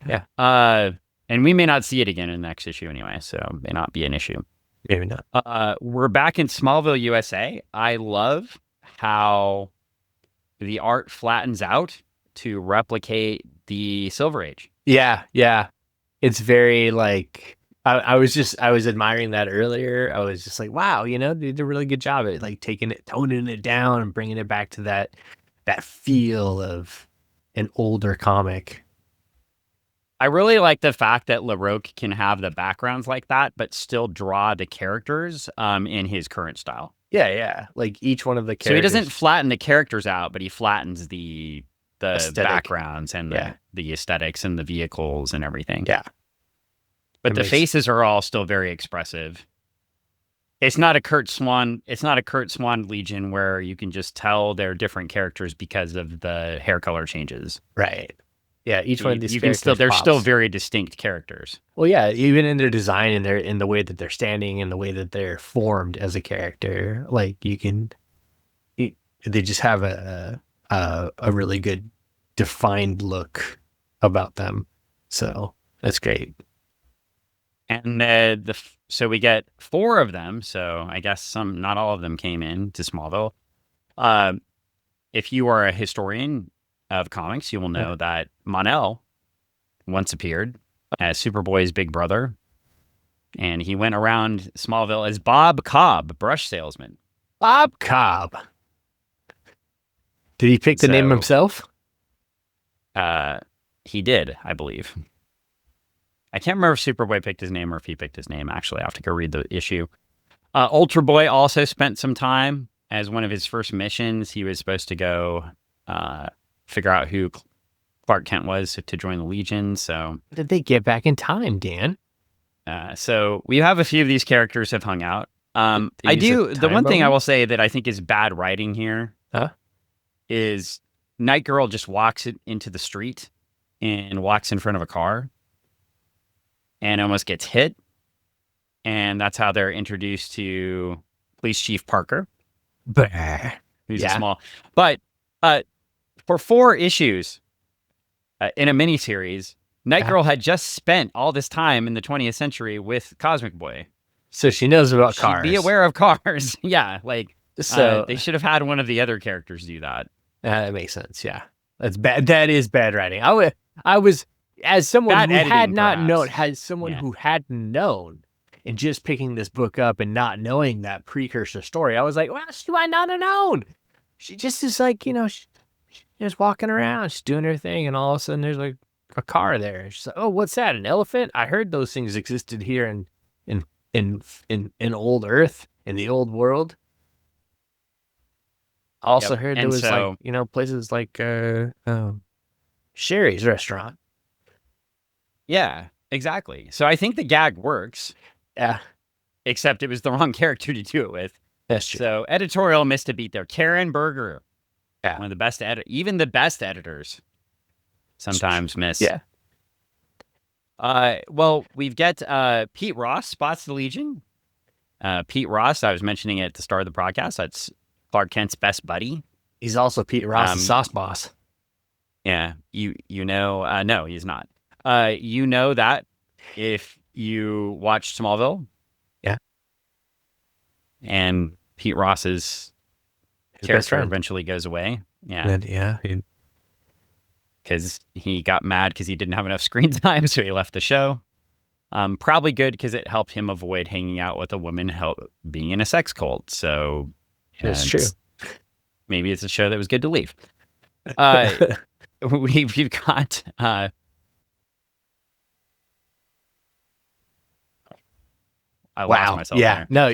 yeah. And we may not see it again in the next issue anyway, so it may not be an issue. Maybe not. We're back in Smallville, USA. I love how the art flattens out to replicate the Silver Age. Yeah. It's very like... I was admiring that earlier. I was just like, wow, they did a really good job at like toning it down and bringing it back to that feel of an older comic. I really like the fact that Laroque can have the backgrounds like that, but still draw the characters in his current style. Yeah. Like each one of the characters. So he doesn't flatten the characters out, but he flattens the backgrounds and the aesthetics and the vehicles and everything. Yeah. But the faces are all still very expressive. It's not a Kurt Swan Legion where you can just tell they're different characters because of the hair color changes. Right. Yeah, each one of these they're still very distinct characters. Well, yeah, even in their design and in the way that they're standing and the way that they're formed as a character, like they just have a really good defined look about them. So that's great. And so we get 4 of them. So I guess not all of them came in to Smallville. If you are a historian of comics, you will know that Mon-El once appeared as Superboy's big brother, and he went around Smallville as Bob Cobb, brush salesman. Bob Cobb. Did he pick the name himself? He did, I believe. I can't remember if Superboy picked his name or if he picked his name. Actually, I have to go read the issue. Ultra Boy also spent some time as one of his first missions. He was supposed to go figure out who Clark Kent was to join the Legion. So did they get back in time, Dan? So we have a few of these characters have hung out. The one thing I will say that I think is bad writing here is Night Girl just walks into the street and walks in front of a car and almost gets hit. And that's how they're introduced to Police Chief Parker. Who's a small... But for 4 issues in a miniseries, Night Girl had just spent all this time in the 20th century with Cosmic Boy. So she knows about cars. Be aware of cars. Yeah, so they should have had one of the other characters do that. That makes sense, yeah. That's bad. That is bad writing. I was... As someone who had not known, who hadn't known, and just picking this book up and not knowing that precursor story, I was like, well, she might not have known. She just is like, she's just walking around, she's doing her thing, and all of a sudden there's like a car there. She's like, oh, what's that? An elephant? I heard those things existed here in old Earth, in the old world. I also heard there was places like Sherry's restaurant. Yeah, exactly. So I think the gag works. Yeah. Except it was the wrong character to do it with. That's true. So editorial missed a beat there. Karen Berger. Yeah. One of the best even the best editors sometimes miss. Yeah. Well, we've got Pete Ross spots the Legion. Pete Ross, I was mentioning it at the start of the podcast. That's Clark Kent's best buddy. He's also Pete Ross's sauce boss. Yeah. No, he's not. You know that if you watch Smallville. Yeah. And Pete Ross's character eventually goes away. Yeah. Yeah. Because he got mad because he didn't have enough screen time, so he left the show. Probably good because it helped him avoid hanging out with a woman, being in a sex cult. So That's true. Maybe it's a show that was good to leave. We've got I lost myself there. No.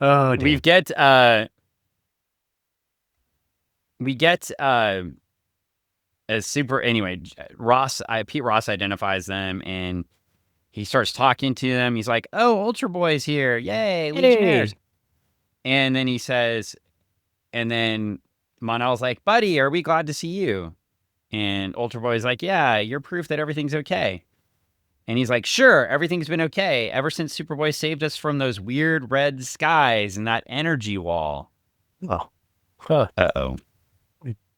Oh, damn. We get a super. Anyway, Pete Ross identifies them, and he starts talking to them. He's like, "Oh, Ultra Boy's here! Yay, Legionnaires!" And then he says, and then Mon-El's like, "Buddy, are we glad to see you?" And Ultra Boy's like, "Yeah, you're proof that everything's okay." And he's like, "Sure, everything's been okay ever since Superboy saved us from those weird red skies and that energy wall." Oh. Huh. Uh-oh.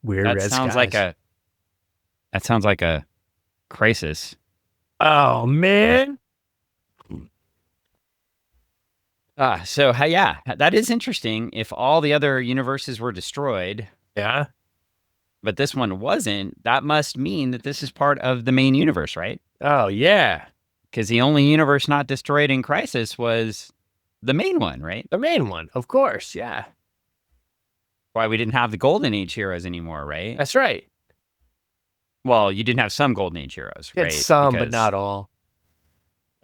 Weird red skies. That sounds like a crisis. Oh, man. So, yeah, that is interesting. If all the other universes were destroyed. Yeah. But this one wasn't, that must mean that this is part of the main universe, right? Oh, yeah. Because the only universe not destroyed in Crisis was the main one, right? The main one, of course, yeah. Why we didn't have the Golden Age heroes anymore, right? That's right. Well, you didn't have some Golden Age heroes, right? Some, but not all.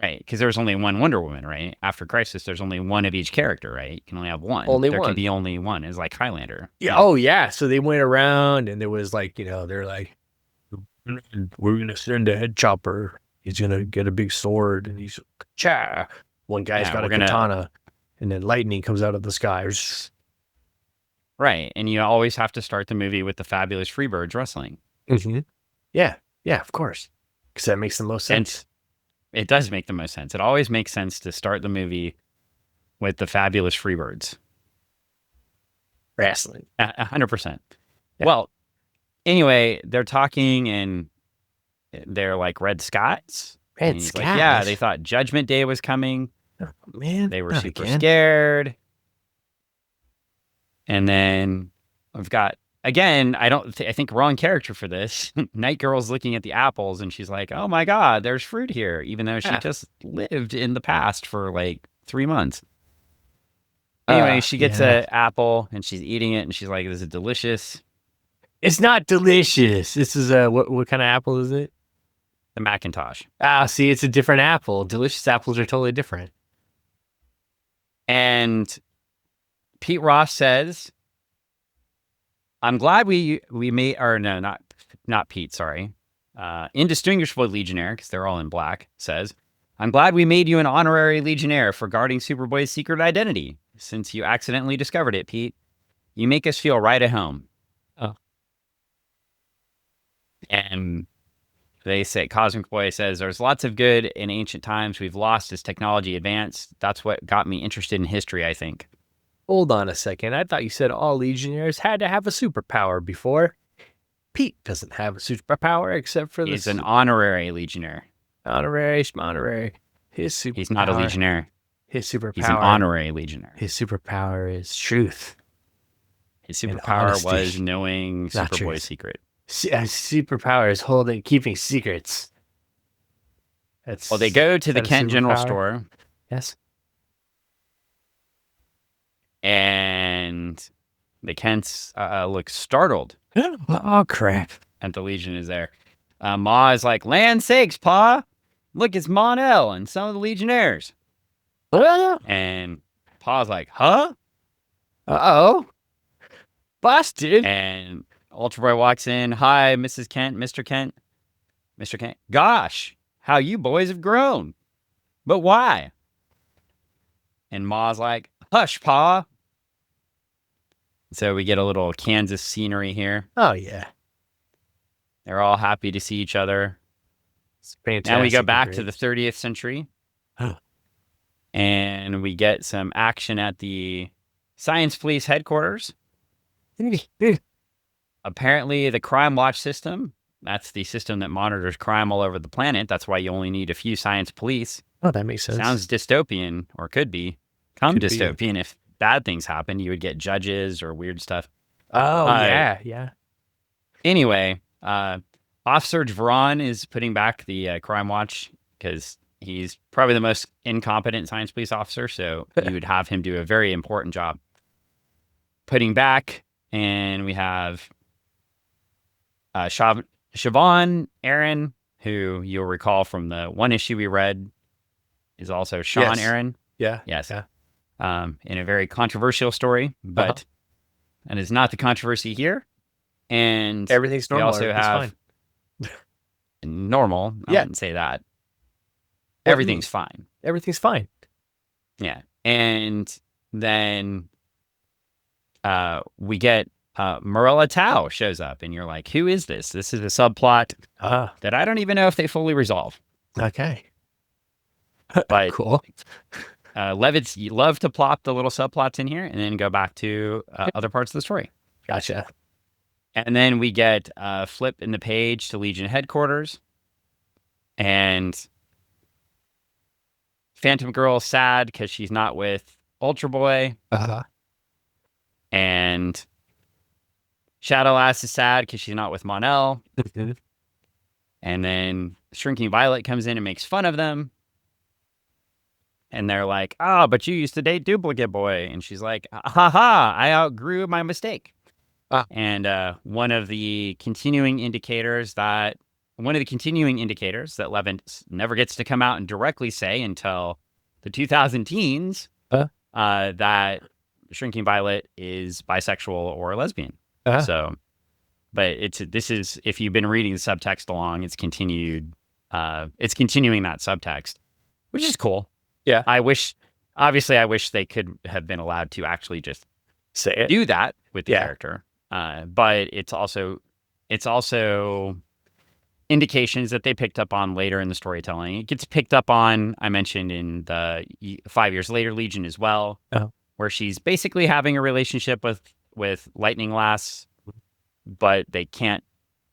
Right, because there's only one Wonder Woman, right? After Crisis, there's only one of each character, right? You can only have one. There can be only one. It's like Highlander. Yeah. Oh, yeah. So they went around, and there was like, they're like, we're going to send a head chopper. He's going to get a big sword, and he's, cha. One guy's got a katana, and then lightning comes out of the sky. Right, and you always have to start the movie with the fabulous Freebirds wrestling. Mm-hmm. Yeah, of course. Because that makes the most sense. It does make the most sense. It always makes sense to start the movie with the fabulous Freebirds. Wrestling. 100%. Yeah. Well, anyway, they're talking and they're like red skies. Red skies? Like, yeah, they thought Judgment Day was coming. Oh, man. They were super scared. And then we've got, again, I think wrong character for this. Night Girl's looking at the apples and she's like, "Oh my God, there's fruit here," even though she just lived in the past for like 3 months. Anyway, she gets an apple and she's eating it and she's like, "This is delicious." It's not delicious. This is what kind of apple is it? The Macintosh. See, it's a different apple. Delicious apples are totally different. And Pete Ross says, "I'm glad we made," or no, not Pete, sorry. Indistinguishable Legionnaire, because they're all in black, says, "I'm glad we made you an honorary Legionnaire for guarding Superboy's secret identity. Since you accidentally discovered it, Pete, you make us feel right at home." Oh. And they say, Cosmic Boy says, "There's lots of good in ancient times we've lost as technology advanced. That's what got me interested in history, I think." Hold on a second. I thought you said all Legionnaires had to have a superpower before. Pete doesn't have a superpower except for He's an honorary Legionnaire. Honorary. His superpower. He's not a Legionnaire. His superpower. He's an honorary Legionnaire. His superpower is truth. His superpower was knowing Superboy's secret. Superpower is keeping secrets. Well, they go to the Kent General Store. Yes. And the Kents look startled. Oh, crap. And the Legion is there. Ma is like, "Land sakes, Pa. Look, it's Mon-El and some of the Legionnaires." And Pa's like, "Huh? Uh-oh. Busted." And Ultra Boy walks in. "Hi, Mrs. Kent, Mr. Kent. Mr. Kent. Gosh, how you boys have grown. But why?" And Ma's like, "Hush, Pa." So we get a little Kansas scenery here. Oh, yeah. They're all happy to see each other. It's fantastic. Now we go back to the 30th century. And we get some action at the Science Police headquarters. Apparently, the Crime Watch system, that's the system that monitors crime all over the planet. That's why you only need a few Science Police. Oh, that makes sense. Sounds dystopian, or could be. Dystopian. If bad things happen, you would get judges or weird stuff. Oh, yeah. Anyway, Officer Veron is putting back the Crime Watch because he's probably the most incompetent science police officer. So you would have him do a very important job putting back. And we have Siobhan Aaron, who you'll recall from the one issue we read, is also Sean Aaron. Yeah. Yes. Yeah. In a very controversial story, but and it's not the controversy here. And everything's normal. We also have normal. I wouldn't say that. Everything's fine. Everything's fine. Yeah. And then we get Marilla Tao shows up, and you're like, who is this? This is a subplot that I don't even know if they fully resolve. Okay. But cool. Levitz, you love to plop the little subplots in here and then go back to other parts of the story. Gotcha. And then we get a flip in the page to Legion headquarters. And Phantom Girl's sad because she's not with Ultra Boy. And Shadowlass is sad because she's not with Mon-El. And then Shrinking Violet comes in and makes fun of them. And they're like, but you used to date Duplicate Boy. And she's like, I outgrew my mistake. And one of the continuing indicators that Levitz never gets to come out and directly say until the 2000 teens that Shrinking Violet is bisexual or lesbian. So, but this is, if you've been reading the subtext along, it's continuing that subtext, which is cool. Yeah. I wish they could have been allowed to actually just say it, do that with the character. But it's also indications that they picked up on later in the storytelling. It gets picked up on, I mentioned in the 5 years later Legion as well, where she's basically having a relationship with Lightning Lass, but they can't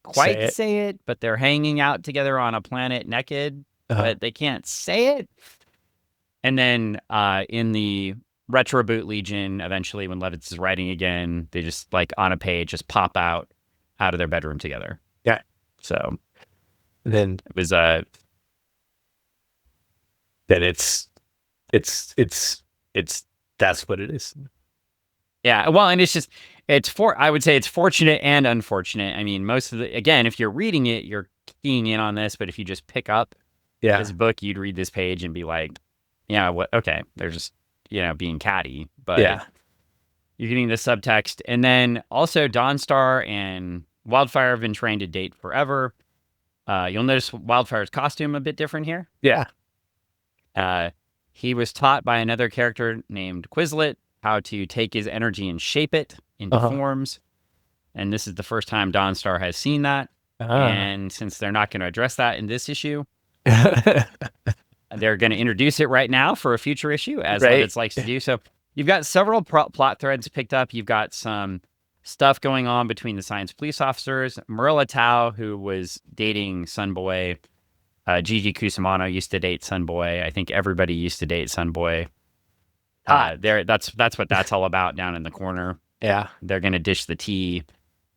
quite say it, but they're hanging out together on a planet naked, but they can't say it. And then in the Retro Boot Legion, eventually when Levitz is writing again, they just like on a page just pop out of their bedroom together. Yeah. So then it was then it's that's what it is. Yeah. Well, and I would say it's fortunate and unfortunate. I mean, again, if you're reading it, you're keying in on this, but if you just pick up this book, you'd read this page and be like, yeah, okay, they're just, being catty, but you're getting the subtext. And then also Dawnstar and Wildfire have been trained to date forever. You'll notice Wildfire's costume a bit different here. Yeah. He was taught by another character named Quizlet how to take his energy and shape it into forms. And this is the first time Dawnstar has seen that. And since they're not going to address that in this issue, they're going to introduce it right now for a future issue, as Levitz likes to do. So you've got several plot threads picked up. You've got some stuff going on between the science police officers. Marilla Tao, who was dating Sunboy. Gigi Cusimano used to date Sunboy. I think everybody used to date Sunboy. That's what that's all about down in the corner. Yeah. They're going to dish the tea.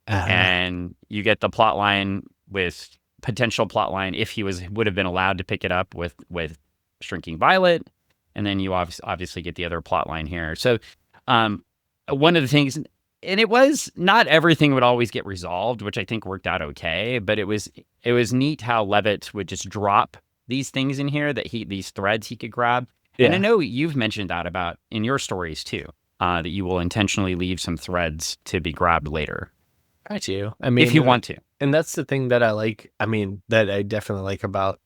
And you get the plot line with potential plot line if he would have been allowed to pick it up with Shrinking Violet. And then you obviously get the other plot line here. So one of the things, and it was not everything would always get resolved, which I think worked out okay, but it was neat how Levitz would just drop these things in here these threads he could grab. Yeah. And I know you've mentioned that about in your stories too, that you will intentionally leave some threads to be grabbed later. I do. I mean, if you want to. And that's the thing that I like. I mean, that I definitely like about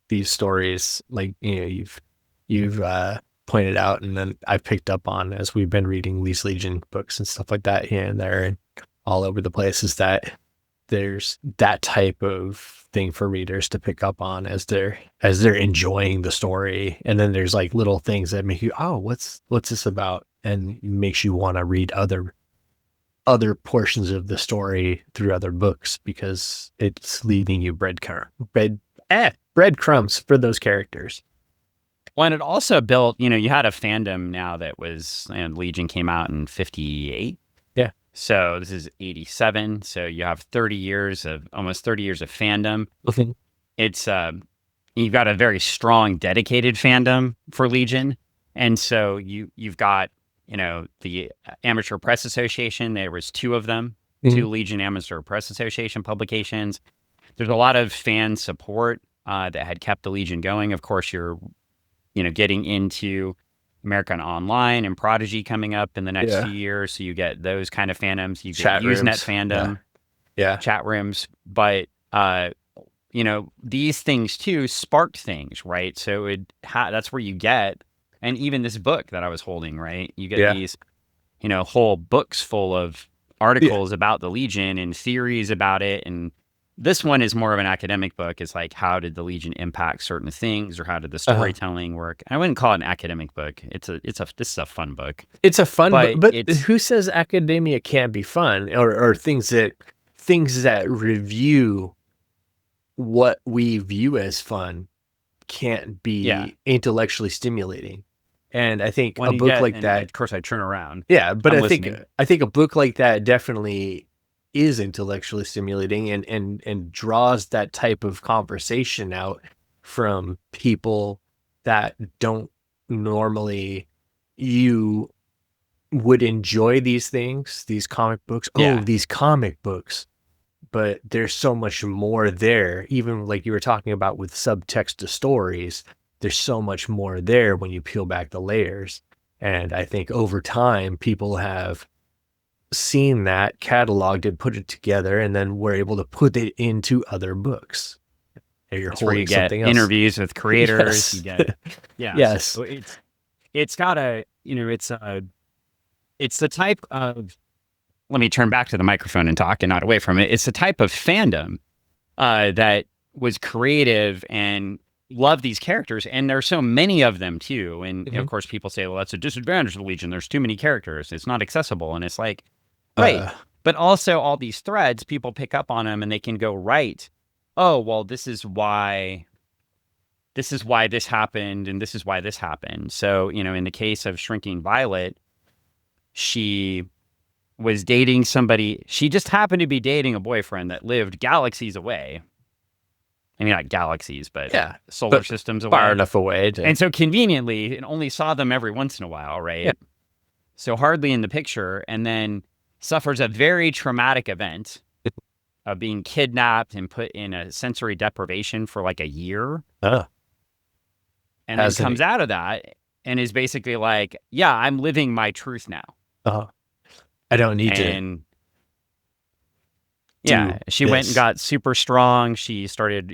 these stories. Like, you've pointed out, and then I picked up on as we've been reading these Legion books and stuff like that here and there and all over the place, is that there's that type of thing for readers to pick up on as they're enjoying the story. And then there's like little things that make you, what's this about? And makes you want to read other portions of the story through other books, because it's leaving you breadcrumbs for those characters. Well, and it also built, you had a fandom now that was, and Legion came out in 58. Yeah. So this is 87. So you have almost 30 years of fandom. Okay. It's you've got a very strong, dedicated fandom for Legion. And so you've got, the Amateur Press Association. There was 2 of them, 2 Legion Amateur Press Association publications. There's a lot of fan support that had kept the Legion going. Of course, you're, getting into American Online and Prodigy coming up in the next few years. So you get those kind of fandoms. You get Usenet fandom, chat rooms. But, these things too sparked things, right? So that's where you get, and even this book that I was holding, right? You get these, whole books full of articles about the Legion and theories about it. And this one is more of an academic book. It's like, how did the Legion impact certain things, or how did the storytelling work? I wouldn't call it an academic book. This is a fun book. It's a fun book, but who says academia can't be fun, or things that review what we view as fun can't be intellectually stimulating. And I think a book like that, of course, I turn around. Yeah, but I think a book like that definitely is intellectually stimulating and draws that type of conversation out from people that don't normally, you would enjoy these things, these comic books. These comic books. But there's so much more there. Even like you were talking about with subtext to stories, there's so much more there when you peel back the layers. And I think over time, people have seen that, cataloged it, put it together, and then we're able to put it into other books. That's where you get interviews with creators. You get, yes. So it's got it's the type of, let me turn back to the microphone and talk and not away from it. It's the type of fandom that was creative and loved these characters. And there's so many of them too. And of course people say, well, that's a disadvantage of the Legion. There's too many characters. It's not accessible. And it's like, right. But also all these threads, people pick up on them and they can go, right, oh, well, this is why this happened. And this is why this happened. So, in the case of Shrinking Violet, she was dating somebody. She just happened to be dating a boyfriend that lived galaxies away. I mean, not galaxies, but solar systems away. Far enough away. And so conveniently, it only saw them every once in a while, right? Yeah. So hardly in the picture, and then suffers a very traumatic event of being kidnapped and put in a sensory deprivation for like a year. And then comes out of that and is basically like, yeah, I'm living my truth now. I don't need to. Yeah, she went and got super strong. She started,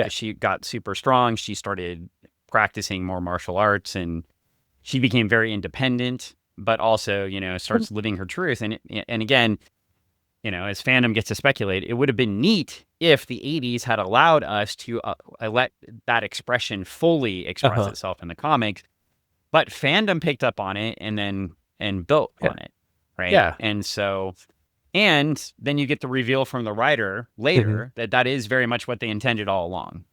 she got super strong. She started practicing more martial arts, and she became very independent, but also, starts living her truth. And again, as fandom gets to speculate, it would have been neat if the 80s had allowed us to let that expression fully express itself in the comics, but fandom picked up on it and built on it, right? Yeah. And so... And then you get the reveal from the writer later that is very much what they intended all along.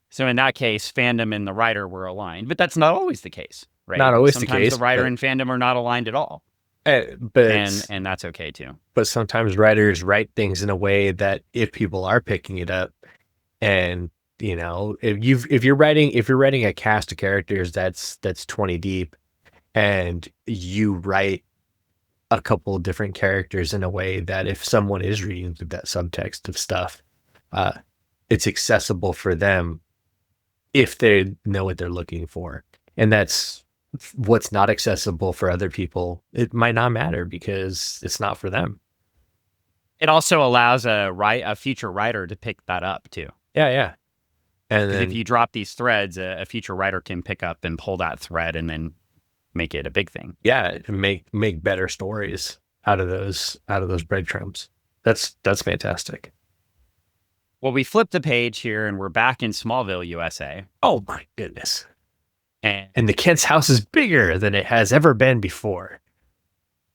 So in that case, fandom and the writer were aligned, but that's not always the case, right? Not always sometimes the case. The writer and fandom are not aligned at all. And that's okay too. But sometimes writers write things in a way that if people are picking it up, and if you're writing a cast of characters that's 20 deep, and you write a couple of different characters in a way that if someone is reading through that subtext of stuff, it's accessible for them if they know what they're looking for. And that's what's not accessible for other people. It might not matter because it's not for them. It also allows a future writer to pick that up too. Yeah. And then, if you drop these threads, a future writer can pick up and pull that thread and then make it a big thing. Yeah, make better stories out of those breadcrumbs. That's fantastic. Well, we flipped the page here and we're back in Smallville, USA. Oh my goodness. And the Kent's house is bigger than it has ever been before.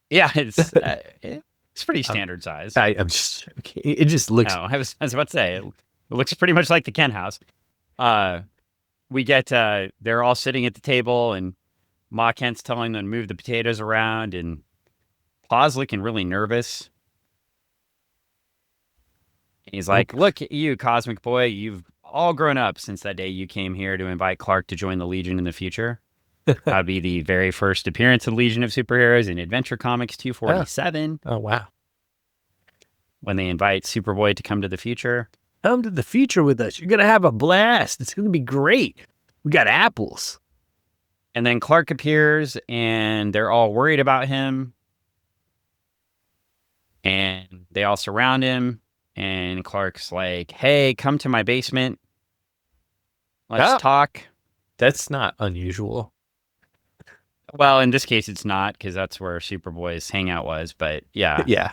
Yeah, it's pretty standard size. It just looks. I was about to say, it looks pretty much like the Kent house. We get, they're all sitting at the table and Ma Kent's telling them to move the potatoes around, and Pa's looking really nervous. He's like, look at you, Cosmic Boy. You've all grown up since that day you came here to invite Clark to join the Legion in the future. That'd be the very first appearance of the Legion of Superheroes in Adventure Comics 247. Oh, wow. When they invite Superboy to come to the future. Come to the future with us. You're going to have a blast. It's going to be great. We got apples. And then Clark appears, and they're all worried about him. And they all surround him. And Clark's like, hey, come to my basement. Let's talk. That's not unusual. Well, in this case, it's not, because that's where Superboy's hangout was. But yeah. Yeah.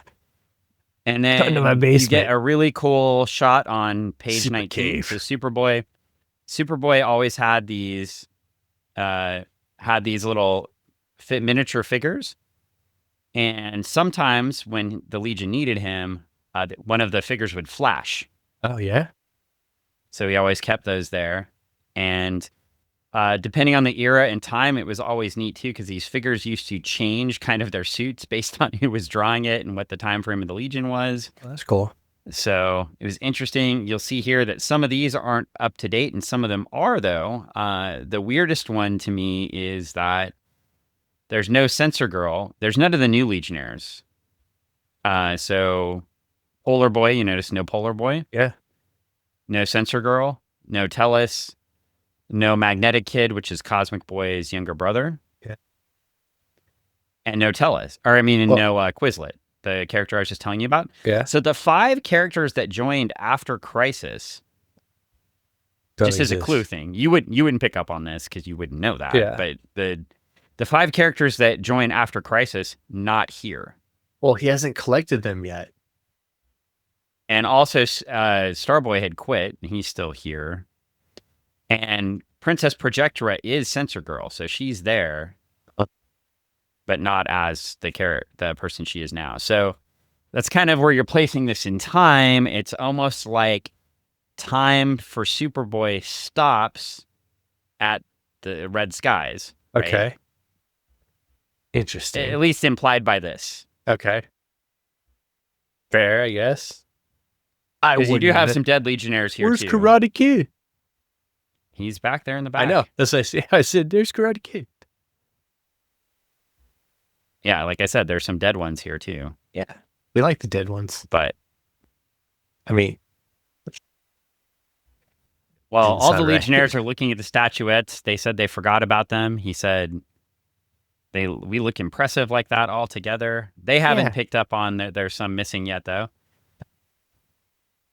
And then Come to my basement. You get a really cool shot on page Super 19. cave. So Superboy always had these little miniature figures. And sometimes when the Legion needed him, one of the figures would flash. Oh, yeah? So he always kept those there. And depending on the era and time, it was always neat, too, because these figures used to change kind of their suits based on who was drawing it and what the time frame of the Legion was. Oh, that's cool. So it was interesting. You'll see here that some of these aren't up to date, and some of them are, though. The weirdest one to me is that there's no Censor Girl. There's none of the new Legionnaires. So Polar Boy, you notice no Polar Boy. Yeah. No Censor Girl. No Tellus. No Magnetic Kid, which is Cosmic Boy's younger brother. Yeah. And no Tellus. No Quizlet, the character I was just telling you about. Yeah. So the 5 characters that joined after Crisis, just as a clue thing, you wouldn't pick up on this because you wouldn't know that. Yeah. But the 5 characters that join after Crisis, not here. Well, he hasn't collected them yet. And also, Starboy had quit, and he's still here. And Princess Projectora is Censor Girl, so she's there, but not as the person she is now. So that's kind of where you're placing this in time. It's almost like time for Superboy stops at the Red Skies. Right? Okay. Interesting. At least implied by this. Okay. Fair, I guess. Because you do have some dead Legionnaires here, Where's too. Karate Kid? He's back there in the back. I know. That's what I said, there's Karate Kid. Yeah, like I said, there's some dead ones here, too. Yeah. We like the dead ones. But, well, all the Legionnaires are looking at the statuettes. They said they forgot about them. He said, we look impressive like that all together. They haven't picked up on that there's some missing yet, though.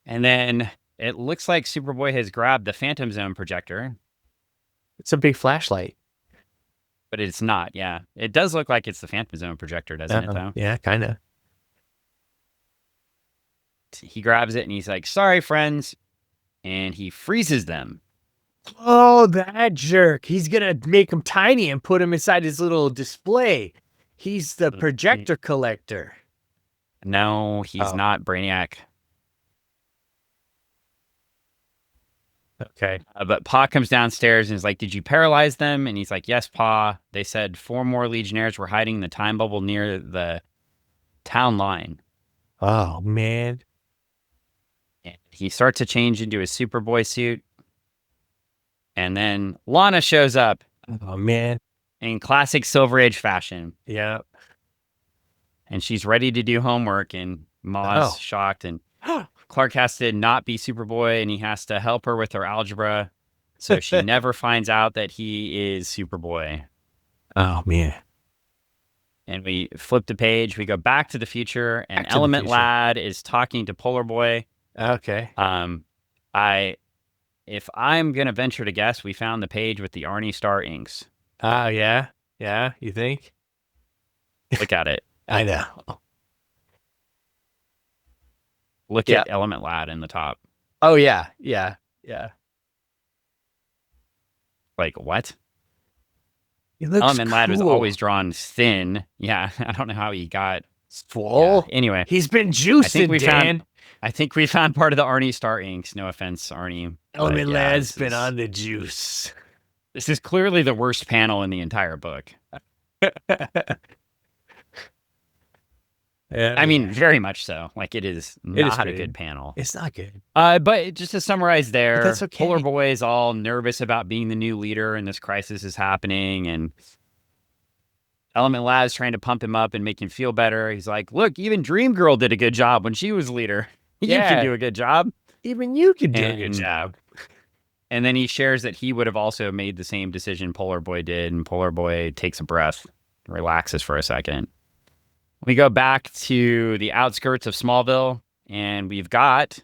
And then it looks like Superboy has grabbed the Phantom Zone projector. It's a big flashlight. But it's not, yeah. It does look like it's the Phantom Zone projector, doesn't it, though? Yeah, kind of. He grabs it and he's like, sorry, friends. And he freezes them. Oh, that jerk. He's going to make them tiny and put them inside his little display. He's the projector collector. No, he's not Brainiac. Okay. But Pa comes downstairs and is like, did you paralyze them? And he's like, yes, Pa. They said 4 more Legionnaires were hiding in the time bubble near the town line. Oh, man. And he starts to change into his Superboy suit. And then Lana shows up. Oh, man. In classic Silver Age fashion. Yeah. And she's ready to do homework. And Ma's shocked. And Clark has to not be Superboy, and he has to help her with her algebra. So she never finds out that he is Superboy. Oh, man. And we flip the page. We go back to the future, and Element Lad is talking to Polar Boy. Okay. If I'm going to venture to guess, we found the page with the Arnie Star inks. Oh, yeah? Yeah, you think? Look at it. I know. Look at Element Lad in the top. Oh, yeah. Yeah. Yeah. Like, what? Element Lad was always drawn thin. Yeah, I don't know how he got full. Yeah. Anyway. He's been juicing, I think we found part of the Arnie Star inks. No offense, Arnie. Element Lad's been on the juice. This is clearly the worst panel in the entire book. I mean, very much so. Like, it is not a good panel. It's not good. But just to summarize there, that's okay. Polar Boy is all nervous about being the new leader and this crisis is happening. And Element Lab's trying to pump him up and make him feel better. He's like, look, even Dream Girl did a good job when she was leader. You can do a good job. Even you can do a good job. And then he shares that he would have also made the same decision Polar Boy did. And Polar Boy takes a breath, relaxes for a second. We go back to the outskirts of Smallville, and we've got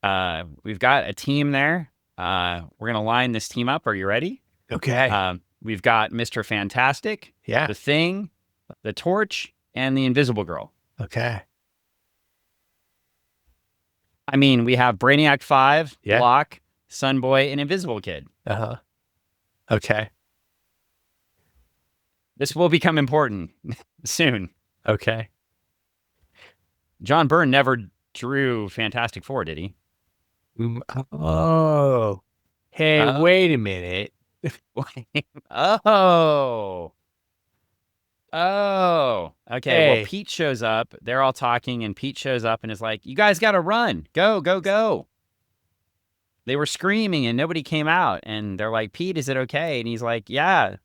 a team there. We're gonna line this team up. Are you ready? Okay. We've got Mr. Fantastic, the Thing, the Torch, and the Invisible Girl. Okay. I mean, we have Brainiac 5, Block, Sunboy, and Invisible Kid. Okay. This will become important soon. Okay. John Byrne never drew Fantastic Four, did he? Oh. Hey, wait a minute. Oh. Okay. Well, Pete shows up. They're all talking, and Pete shows up and is like, you guys got to run. Go, go, go. They were screaming, and nobody came out. And they're like, Pete, is it okay? And he's like, yeah.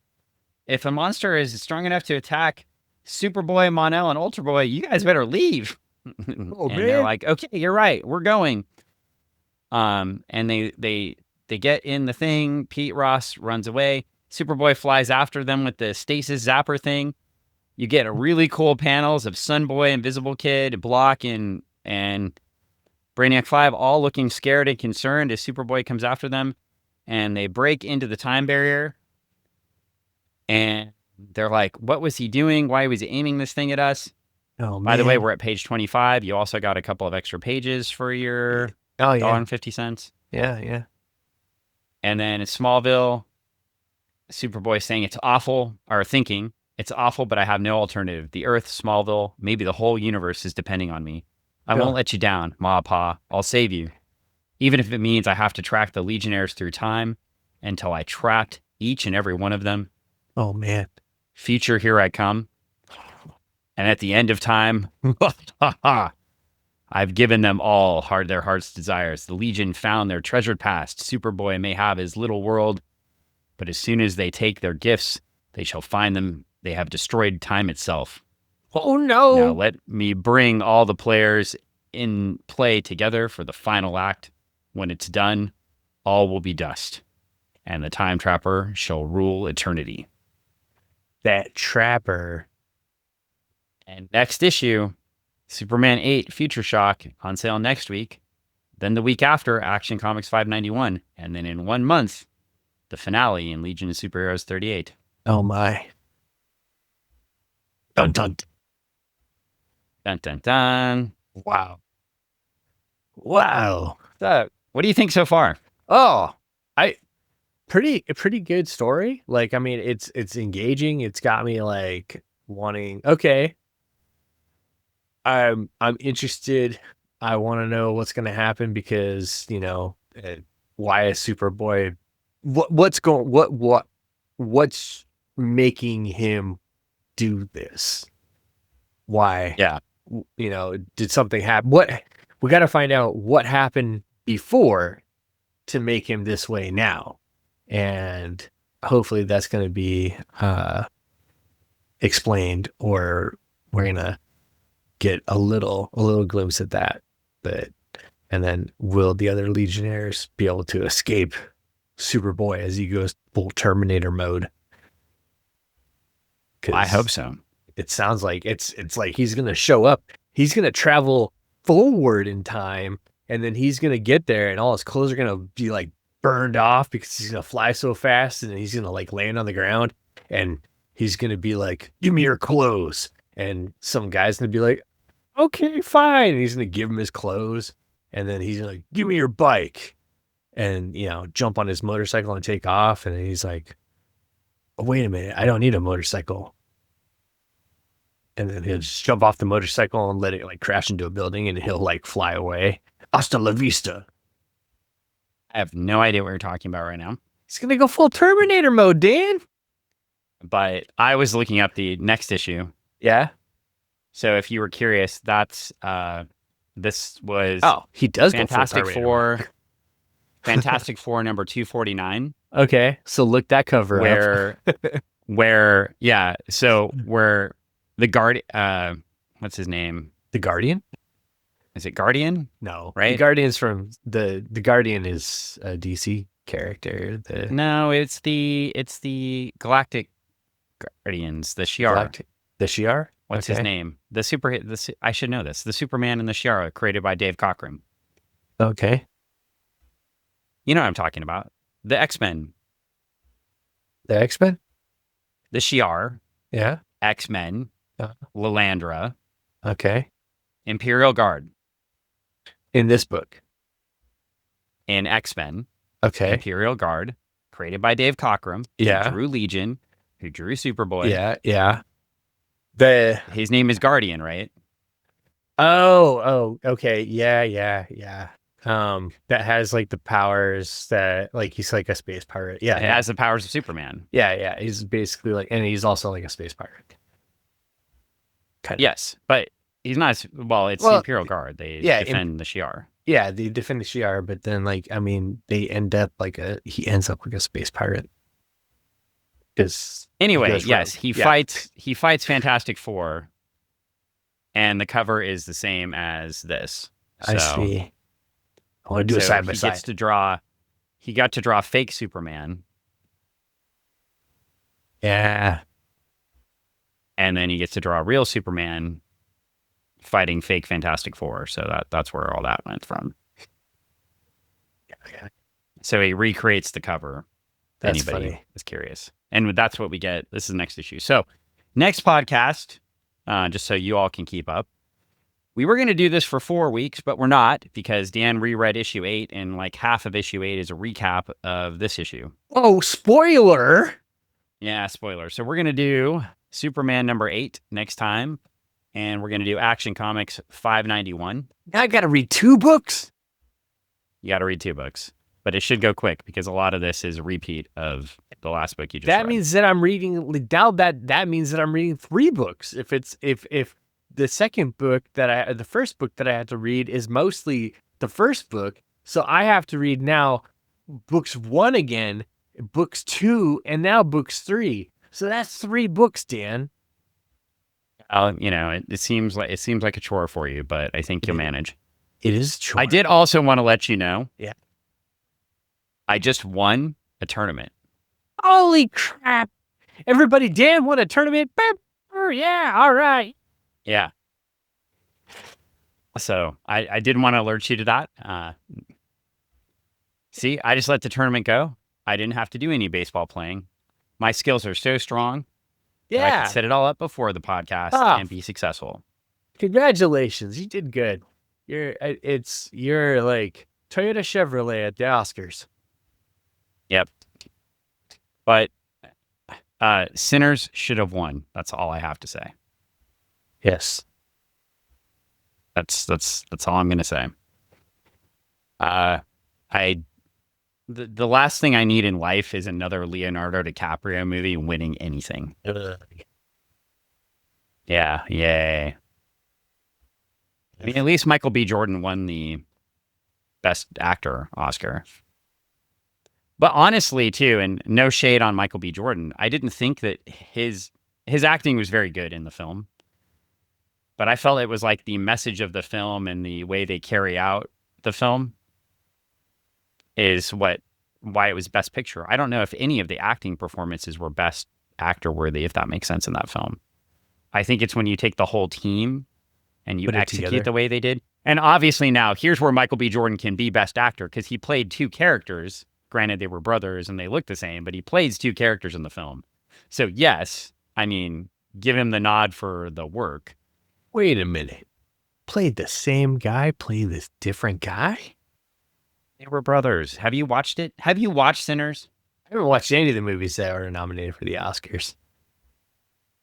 If a monster is strong enough to attack Superboy, Mon-El, and Ultra Boy, you guys better leave. And they're like, okay, you're right. We're going. And they get in the thing. Pete Ross runs away. Superboy flies after them with the stasis zapper thing. You get a really cool panels of Sunboy, Invisible Kid, Block, and Brainiac 5 all looking scared and concerned as Superboy comes after them. And they break into the time barrier. And they're like, what was he doing? Why was he aiming this thing at us? Oh, man. By the way, we're at page 25. You also got a couple of extra pages for your $1.50. Yeah. And then in Smallville, Superboy saying it's awful, or thinking, it's awful, but I have no alternative. The Earth, Smallville, maybe the whole universe is depending on me. I won't let you down, Ma, Pa. I'll save you. Even if it means I have to track the Legionnaires through time until I trapped each and every one of them. Oh, man. Future, here I come. And at the end of time, I've given them all their heart's desires. The Legion found their treasured past. Superboy may have his little world, but as soon as they take their gifts, they shall find them. They have destroyed time itself. Oh, no. Now let me bring all the players in play together for the final act. When it's done, all will be dust, and the time trapper shall rule eternity. That trapper. And next issue, Superman 8 Future Shock on sale next week. Then the week after, Action Comics 591. And then in 1 month, the finale in Legion of Superheroes 38. Oh, my. Dun, dun. Dun, dun, dun. Wow. So, what do you think so far? Pretty good story. Like, I mean, it's engaging. It's got me like wanting. Okay, I'm interested. I want to know what's going to happen because why is Superboy? What's making him do this? Why? Yeah. Did something happen? We got to find out what happened before to make him this way now. And hopefully that's going to be explained, or we're going to get a little glimpse at that. And then will the other Legionnaires be able to escape Superboy as he goes full Terminator mode? I hope so. It sounds like it's like he's going to show up. He's going to travel forward in time, and then he's going to get there, and all his clothes are going to be like burned off because he's going to fly so fast, and then he's going to like land on the ground, and he's going to be like, give me your clothes. And some guy's going to be like, okay, fine. And he's going to give him his clothes, and then he's going to give me your bike, and, jump on his motorcycle and take off. And then he's like, oh, wait a minute, I don't need a motorcycle. And then he'll just jump off the motorcycle and let it like crash into a building, and he'll like fly away. Hasta la vista. I have no idea what you're talking about right now. He's going to go full Terminator mode, Dan. But I was looking up the next issue. Yeah. So if you were curious, that's this was he does Fantastic go full Time Fantastic Four number 249. Okay, so look that cover where up. where the guard what's his name? The Guardian? Is it Guardian? No, right? The Guardian's from the Guardian is a DC character. No, it's the Galactic Guardians, the Shi'ar. The Shi'ar? What's his name? I should know this. The Superman and the Shi'ar, created by Dave Cockrum. Okay. You know what I'm talking about. The X-Men. The X-Men? The Shi'ar. Yeah. X-Men. Lilandra. Okay. Imperial Guard. In this book. In X-Men. Okay. Imperial Guard, created by Dave Cockrum. Yeah. Who drew Legion, who drew Superboy. Yeah, yeah. His name is Guardian, right? Oh, okay. Yeah. That has like the powers that like he's like a space pirate. Yeah. It has the powers of Superman. Yeah. He's basically like, and he's also like a space pirate. Kind of. Yes, but he's not. Well, it's the Imperial Guard. They defend the Shi'ar. Yeah, they defend the Shi'ar, but then like I mean, he ends up like a space pirate. Anyway, yes, he fights Fantastic Four, and the cover is the same as this. I see. I want to do a side by side. He got to draw fake Superman. Yeah. And then he gets to draw real Superman fighting fake Fantastic Four. So that's where all that went from. Okay. So he recreates the cover. That's Anybody funny. is curious. And that's what we get. This is the next issue. So next podcast, just so you all can keep up. We were going to do this for 4 weeks, but we're not, because Dan reread issue 8, and like half of issue 8 is a recap of this issue. Oh, spoiler! Yeah, spoiler. So we're going to do Superman number 8 next time, and we're going to do Action Comics 591. Now I got to read 2 books? You got to read 2 books, but it should go quick because a lot of this is a read of the last book you just read. That means that I'm reading, that means that I'm reading 3 books. If the second book the first book that I had to read is mostly the first book. So I have to read now books 1 again, books 2, and now books 3. So that's 3 books, Dan. It seems like a chore for you, but I think you'll manage. It is a chore. I did also want to let you know. Yeah. I just won a tournament. Holy crap. Everybody, Dan won a tournament. Yeah, all right. Yeah. So I did want to alert you to that. See, I just let the tournament go. I didn't have to do any baseball playing. My skills are so strong. Yeah. I could set it all up before the podcast and be successful. Congratulations. You did good. You're like Toyota Chevrolet at the Oscars. Yep. But Sinners should have won. That's all I have to say. Yes. That's all I'm going to say. The last thing I need in life is another Leonardo DiCaprio movie winning anything. Yeah, yay. I mean, at least Michael B. Jordan won the Best Actor Oscar. But honestly, too, and no shade on Michael B. Jordan, I didn't think that his acting was very good in the film. But I felt it was like the message of the film and the way they carry out the film is why it was Best Picture. I don't know if any of the acting performances were Best Actor worthy, if that makes sense in that film. I think it's when you take the whole team and you execute the way they did. And obviously now, here's where Michael B. Jordan can be Best Actor, because he played 2 characters. Granted, they were brothers and they look the same, but he plays 2 characters in the film. So yes, I mean, give him the nod for the work. Wait a minute. Played the same guy, play this different guy? They were brothers. Have you watched it? Have you watched Sinners? I haven't watched any of the movies that are nominated for the Oscars.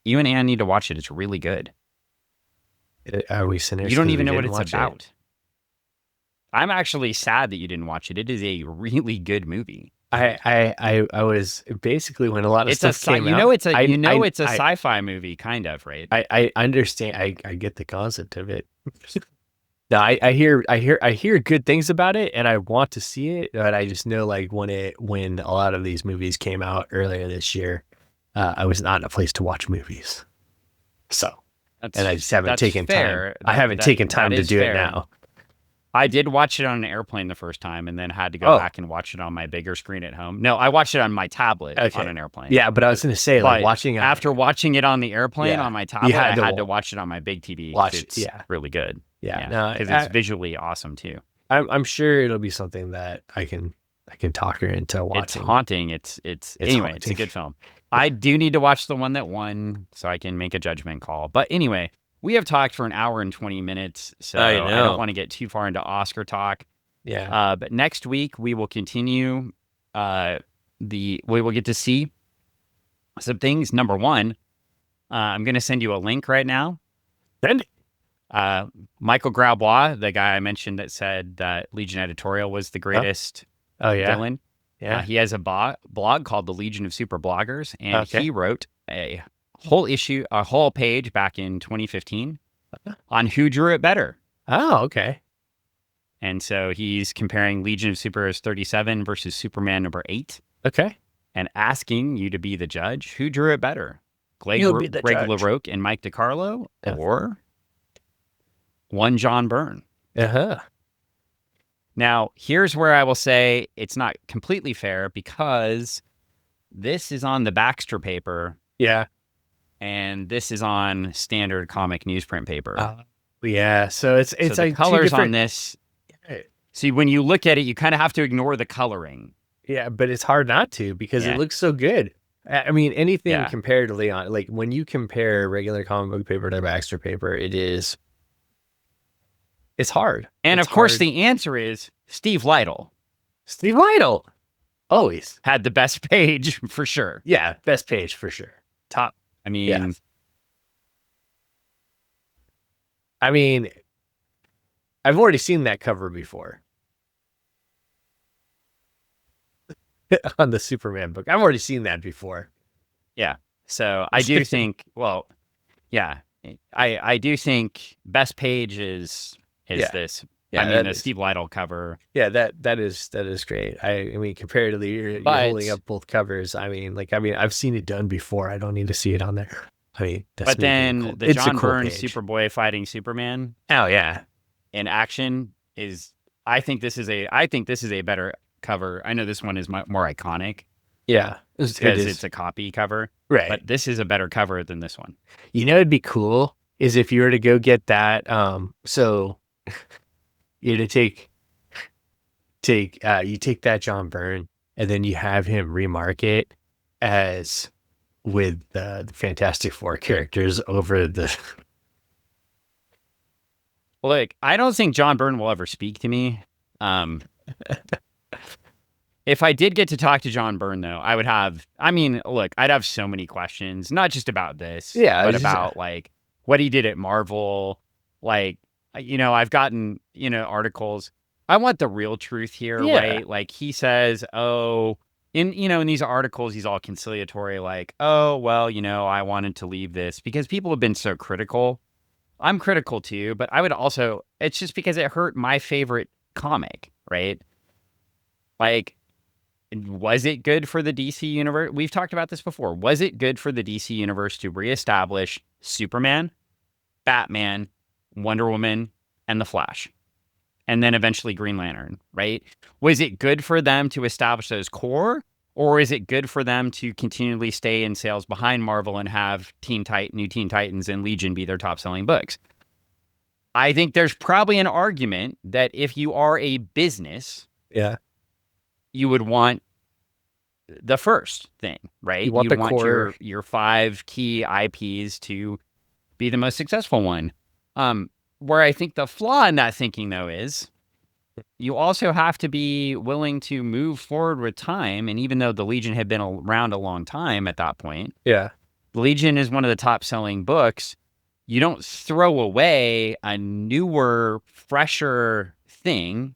You and Ann need to watch it. It's really good. Are we Sinners? You don't even know what it's about. I'm actually sad that you didn't watch it. It is a really good movie. I was basically when a lot of It's a stuff came you out. know it's a I sci-fi movie kind of, right? I understand. I get the concept of it. No, I hear good things about it, and I want to see it. But I just know like when a lot of these movies came out earlier this year, I was not in a place to watch movies. So, and I just haven't taken time. I haven't taken time to do it now. I did watch it on an airplane the first time, and then had to go back and watch it on my bigger screen at home. No, I watched it on my tablet on an airplane. Yeah, but I was going to say, like, after watching it on the airplane on my tablet, I had to watch it on my big TV. It's really good. Yeah, because it's visually awesome too. I'm sure it'll be something that I can talk her into watching. It's haunting. It's anyway, it's a good film. I do need to watch the one that won so I can make a judgment call. But anyway, we have talked for an hour and 20 minutes, so I don't want to get too far into Oscar talk. Yeah. But next week we will continue. We will get to see some things. Number one, I'm going to send you a link right now. Send it. Michael Graubois, the guy I mentioned that said that Legion Editorial was the greatest villain. Yeah. He has a blog called the Legion of Super Bloggers, and he wrote a whole page back in 2015 on who drew it better. Oh, okay. And so he's comparing Legion of Superheroes 37 versus Superman number 8. Okay. And asking you to be the judge. Who drew it better? Greg Laroque and Mike DeCarlo, or one John Byrne? Now, here's where I will say it's not completely fair, because this is on the Baxter paper. Yeah. And this is on standard comic newsprint paper. Yeah. So it's so like the colors on this. See, when you look at it, you kind of have to ignore the coloring. Yeah, but it's hard not to, because it looks so good. I mean, anything comparatively on, like, when you compare regular comic book paper to Baxter paper, it's hard. And of course, the answer is Steve Lightle. Steve Lightle always had the best page for sure. Yeah, best page for sure. Top. I mean, I've already seen that cover before. On the Superman book. I've already seen that before. Yeah. So I do think, I do think best page is this. Yeah, I mean, the Steve Lightle cover. Yeah, that is great. I mean, comparatively, you're holding up both covers. I've seen it done before. I don't need to see it on there. I mean, but then the John Byrne Superboy fighting Superman. Oh yeah, in action is. I think this is a better cover. I know this one is more iconic. Yeah, because it's a copy cover, right? But this is a better cover than this one. You know, it'd be cool is if you were to go get that. So you to take that John Byrne, and then you have him remark it as with the Fantastic Four characters over the. Look, I don't think John Byrne will ever speak to me. If I did get to talk to John Byrne, though, I'd have so many questions, not just about this, but about like what he did at Marvel. Like, I've gotten, articles. I want the real truth here, right? Like he says, in these articles, he's all conciliatory, like, oh, well, I wanted to leave this because people have been so critical. I'm critical too, but I would also, it's just because it hurt my favorite comic, right? Like, was it good for the DC universe? We've talked about this before. Was it good for the DC universe to reestablish Superman, Batman, Wonder Woman, and the Flash? And then eventually Green Lantern, right? Was it good for them to establish those core? Or is it good for them to continually stay in sales behind Marvel and have New Teen Titans and Legion be their top selling books? I think there's probably an argument that if you are a business, you would want the first thing, right? You want the core. Your 5 key IPs to be the most successful one. Where I think the flaw in that thinking, though, is you also have to be willing to move forward with time. And even though the Legion had been around a long time at that point, Legion is one of the top selling books. You don't throw away a newer, fresher thing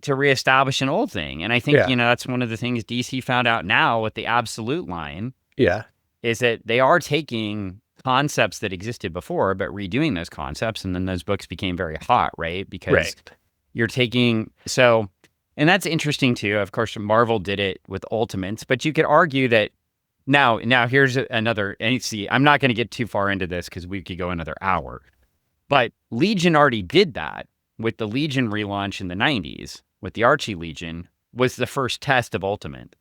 to reestablish an old thing. And I think, that's one of the things DC found out now with the Absolute line. Yeah. Is that they are taking concepts that existed before, but redoing those concepts. And then those books became very hot, right? Because you're taking, and that's interesting too. Of course, Marvel did it with Ultimates, but you could argue that now here's another, and see, I'm not going to get too far into this because we could go another hour, but Legion already did that with the Legion relaunch in the 90s with the Archie Legion was the first test of Ultimate.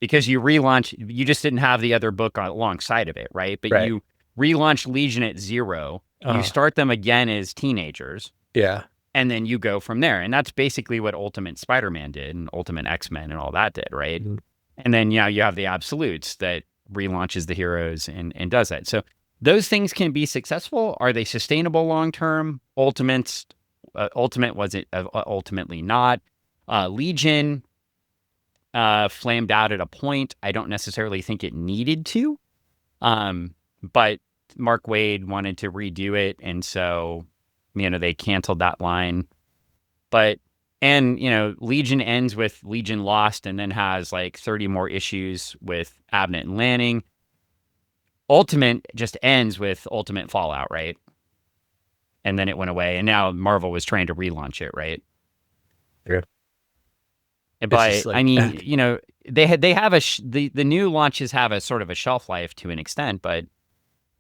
Because you just didn't have the other book alongside of it, right? But you relaunch Legion at 0. You start them again as teenagers. Yeah. And then you go from there. And that's basically what Ultimate Spider-Man did and Ultimate X-Men and all that did, right? Mm-hmm. And then, you have the Absolutes that relaunches the heroes and does that. So those things can be successful. Are they sustainable long-term? Ultimate was it ultimately not. Legion flamed out at a point. I don't necessarily think it needed to, but Mark Waid wanted to redo it, and so they canceled that line. But Legion ends with Legion Lost, and then has like 30 more issues with Abnett and Lanning. Ultimate just ends with Ultimate Fallout, right? And then it went away, and now Marvel was trying to relaunch it, right? Yeah. But I mean, they have the new launches have a sort of a shelf life to an extent, but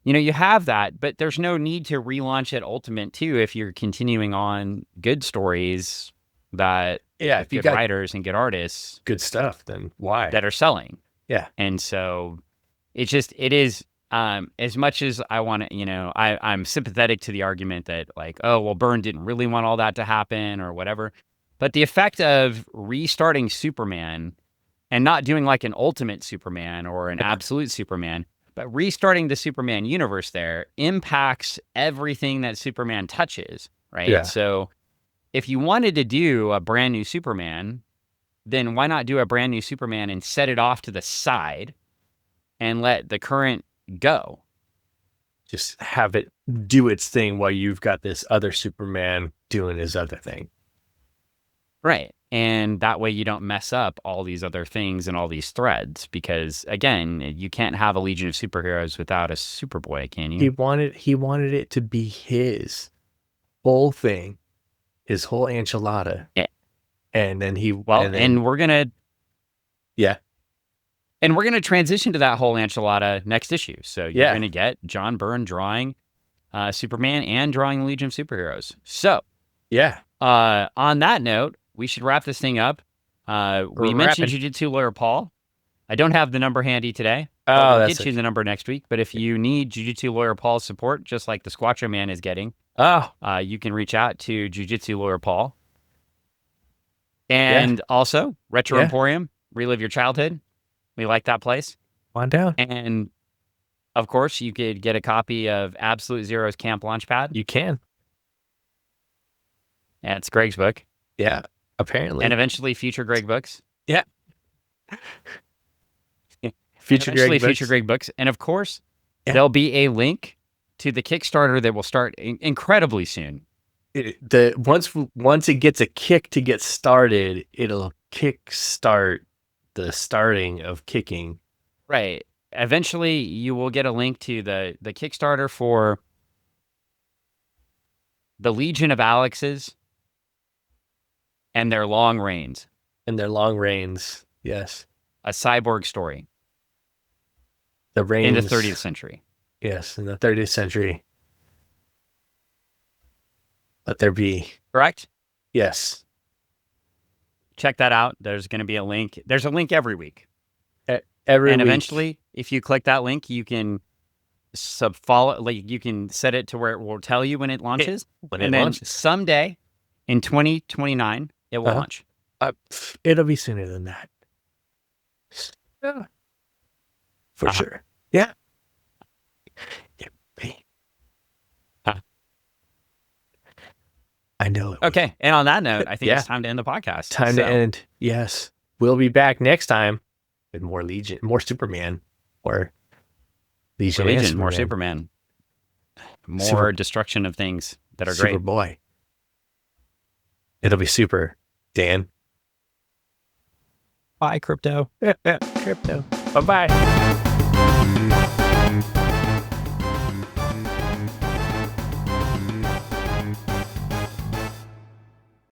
you have that, but there's no need to relaunch it Ultimate too if you're continuing on good stories that if you good got writers and good artists, good stuff, then why that are selling? Yeah, and so it is as much as I want to, I'm sympathetic to the argument that like, oh well, Byrne didn't really want all that to happen or whatever. But the effect of restarting Superman and not doing like an Ultimate Superman or an Absolute Superman, but restarting the Superman universe there impacts everything that Superman touches, right? Yeah. So if you wanted to do a brand new Superman, then why not do a brand new Superman and set it off to the side and let the current go? Just have it do its thing while you've got this other Superman doing his other thing. Right. And that way you don't mess up all these other things and all these threads because, again, you can't have a Legion of Superheroes without a Superboy, can you? He wanted it to be his whole thing, his whole enchilada. Yeah. And then and we're going to... Yeah. And we're going to transition to that whole enchilada next issue. So you're going to get John Byrne drawing Superman and drawing the Legion of Superheroes. So... Yeah. On that note, we should wrap this thing up. We mentioned Jiu-Jitsu Lawyer Paul. I don't have the number handy today. We'll get you the number next week. But if you need Jiu-Jitsu Lawyer Paul's support, just like the Squatcho Man is getting, you can reach out to Jiu-Jitsu Lawyer Paul. And also, Retro Emporium, relive your childhood. We like that place. On down. And, of course, you could get a copy of Absolute Zero's Camp Launchpad. You can. Yeah, it's Greg's book. Yeah, apparently. And eventually future Greg books. Yeah. Future Greg books. And of course, there'll be a link to the Kickstarter that will start incredibly soon. Once it gets a kick to get started, it'll kickstart the starting of kicking. Right. Eventually, you will get a link to the Kickstarter for the Legion of Alexes and their long reigns. Yes. A cyborg story. The reigns in the 30th century. Yes, in the 30th century. Let there be. Correct? Yes. Check that out. There's going to be a link. There's a link every week. Every week. Eventually, if you click that link, you can follow. Like you can set it to where it will tell you when it launches. Then someday in 2029, it will launch. It'll be sooner than that. Yeah. For sure. Yeah. I know it. Okay. And on that note, I think it's time to end the podcast. Time to end. Yes. We'll be back next time with more Legion, more Superman, or Legion, more Superman, more destruction of things that are great. Superboy. It'll be super, Dan. Bye, crypto. Crypto. Bye-bye.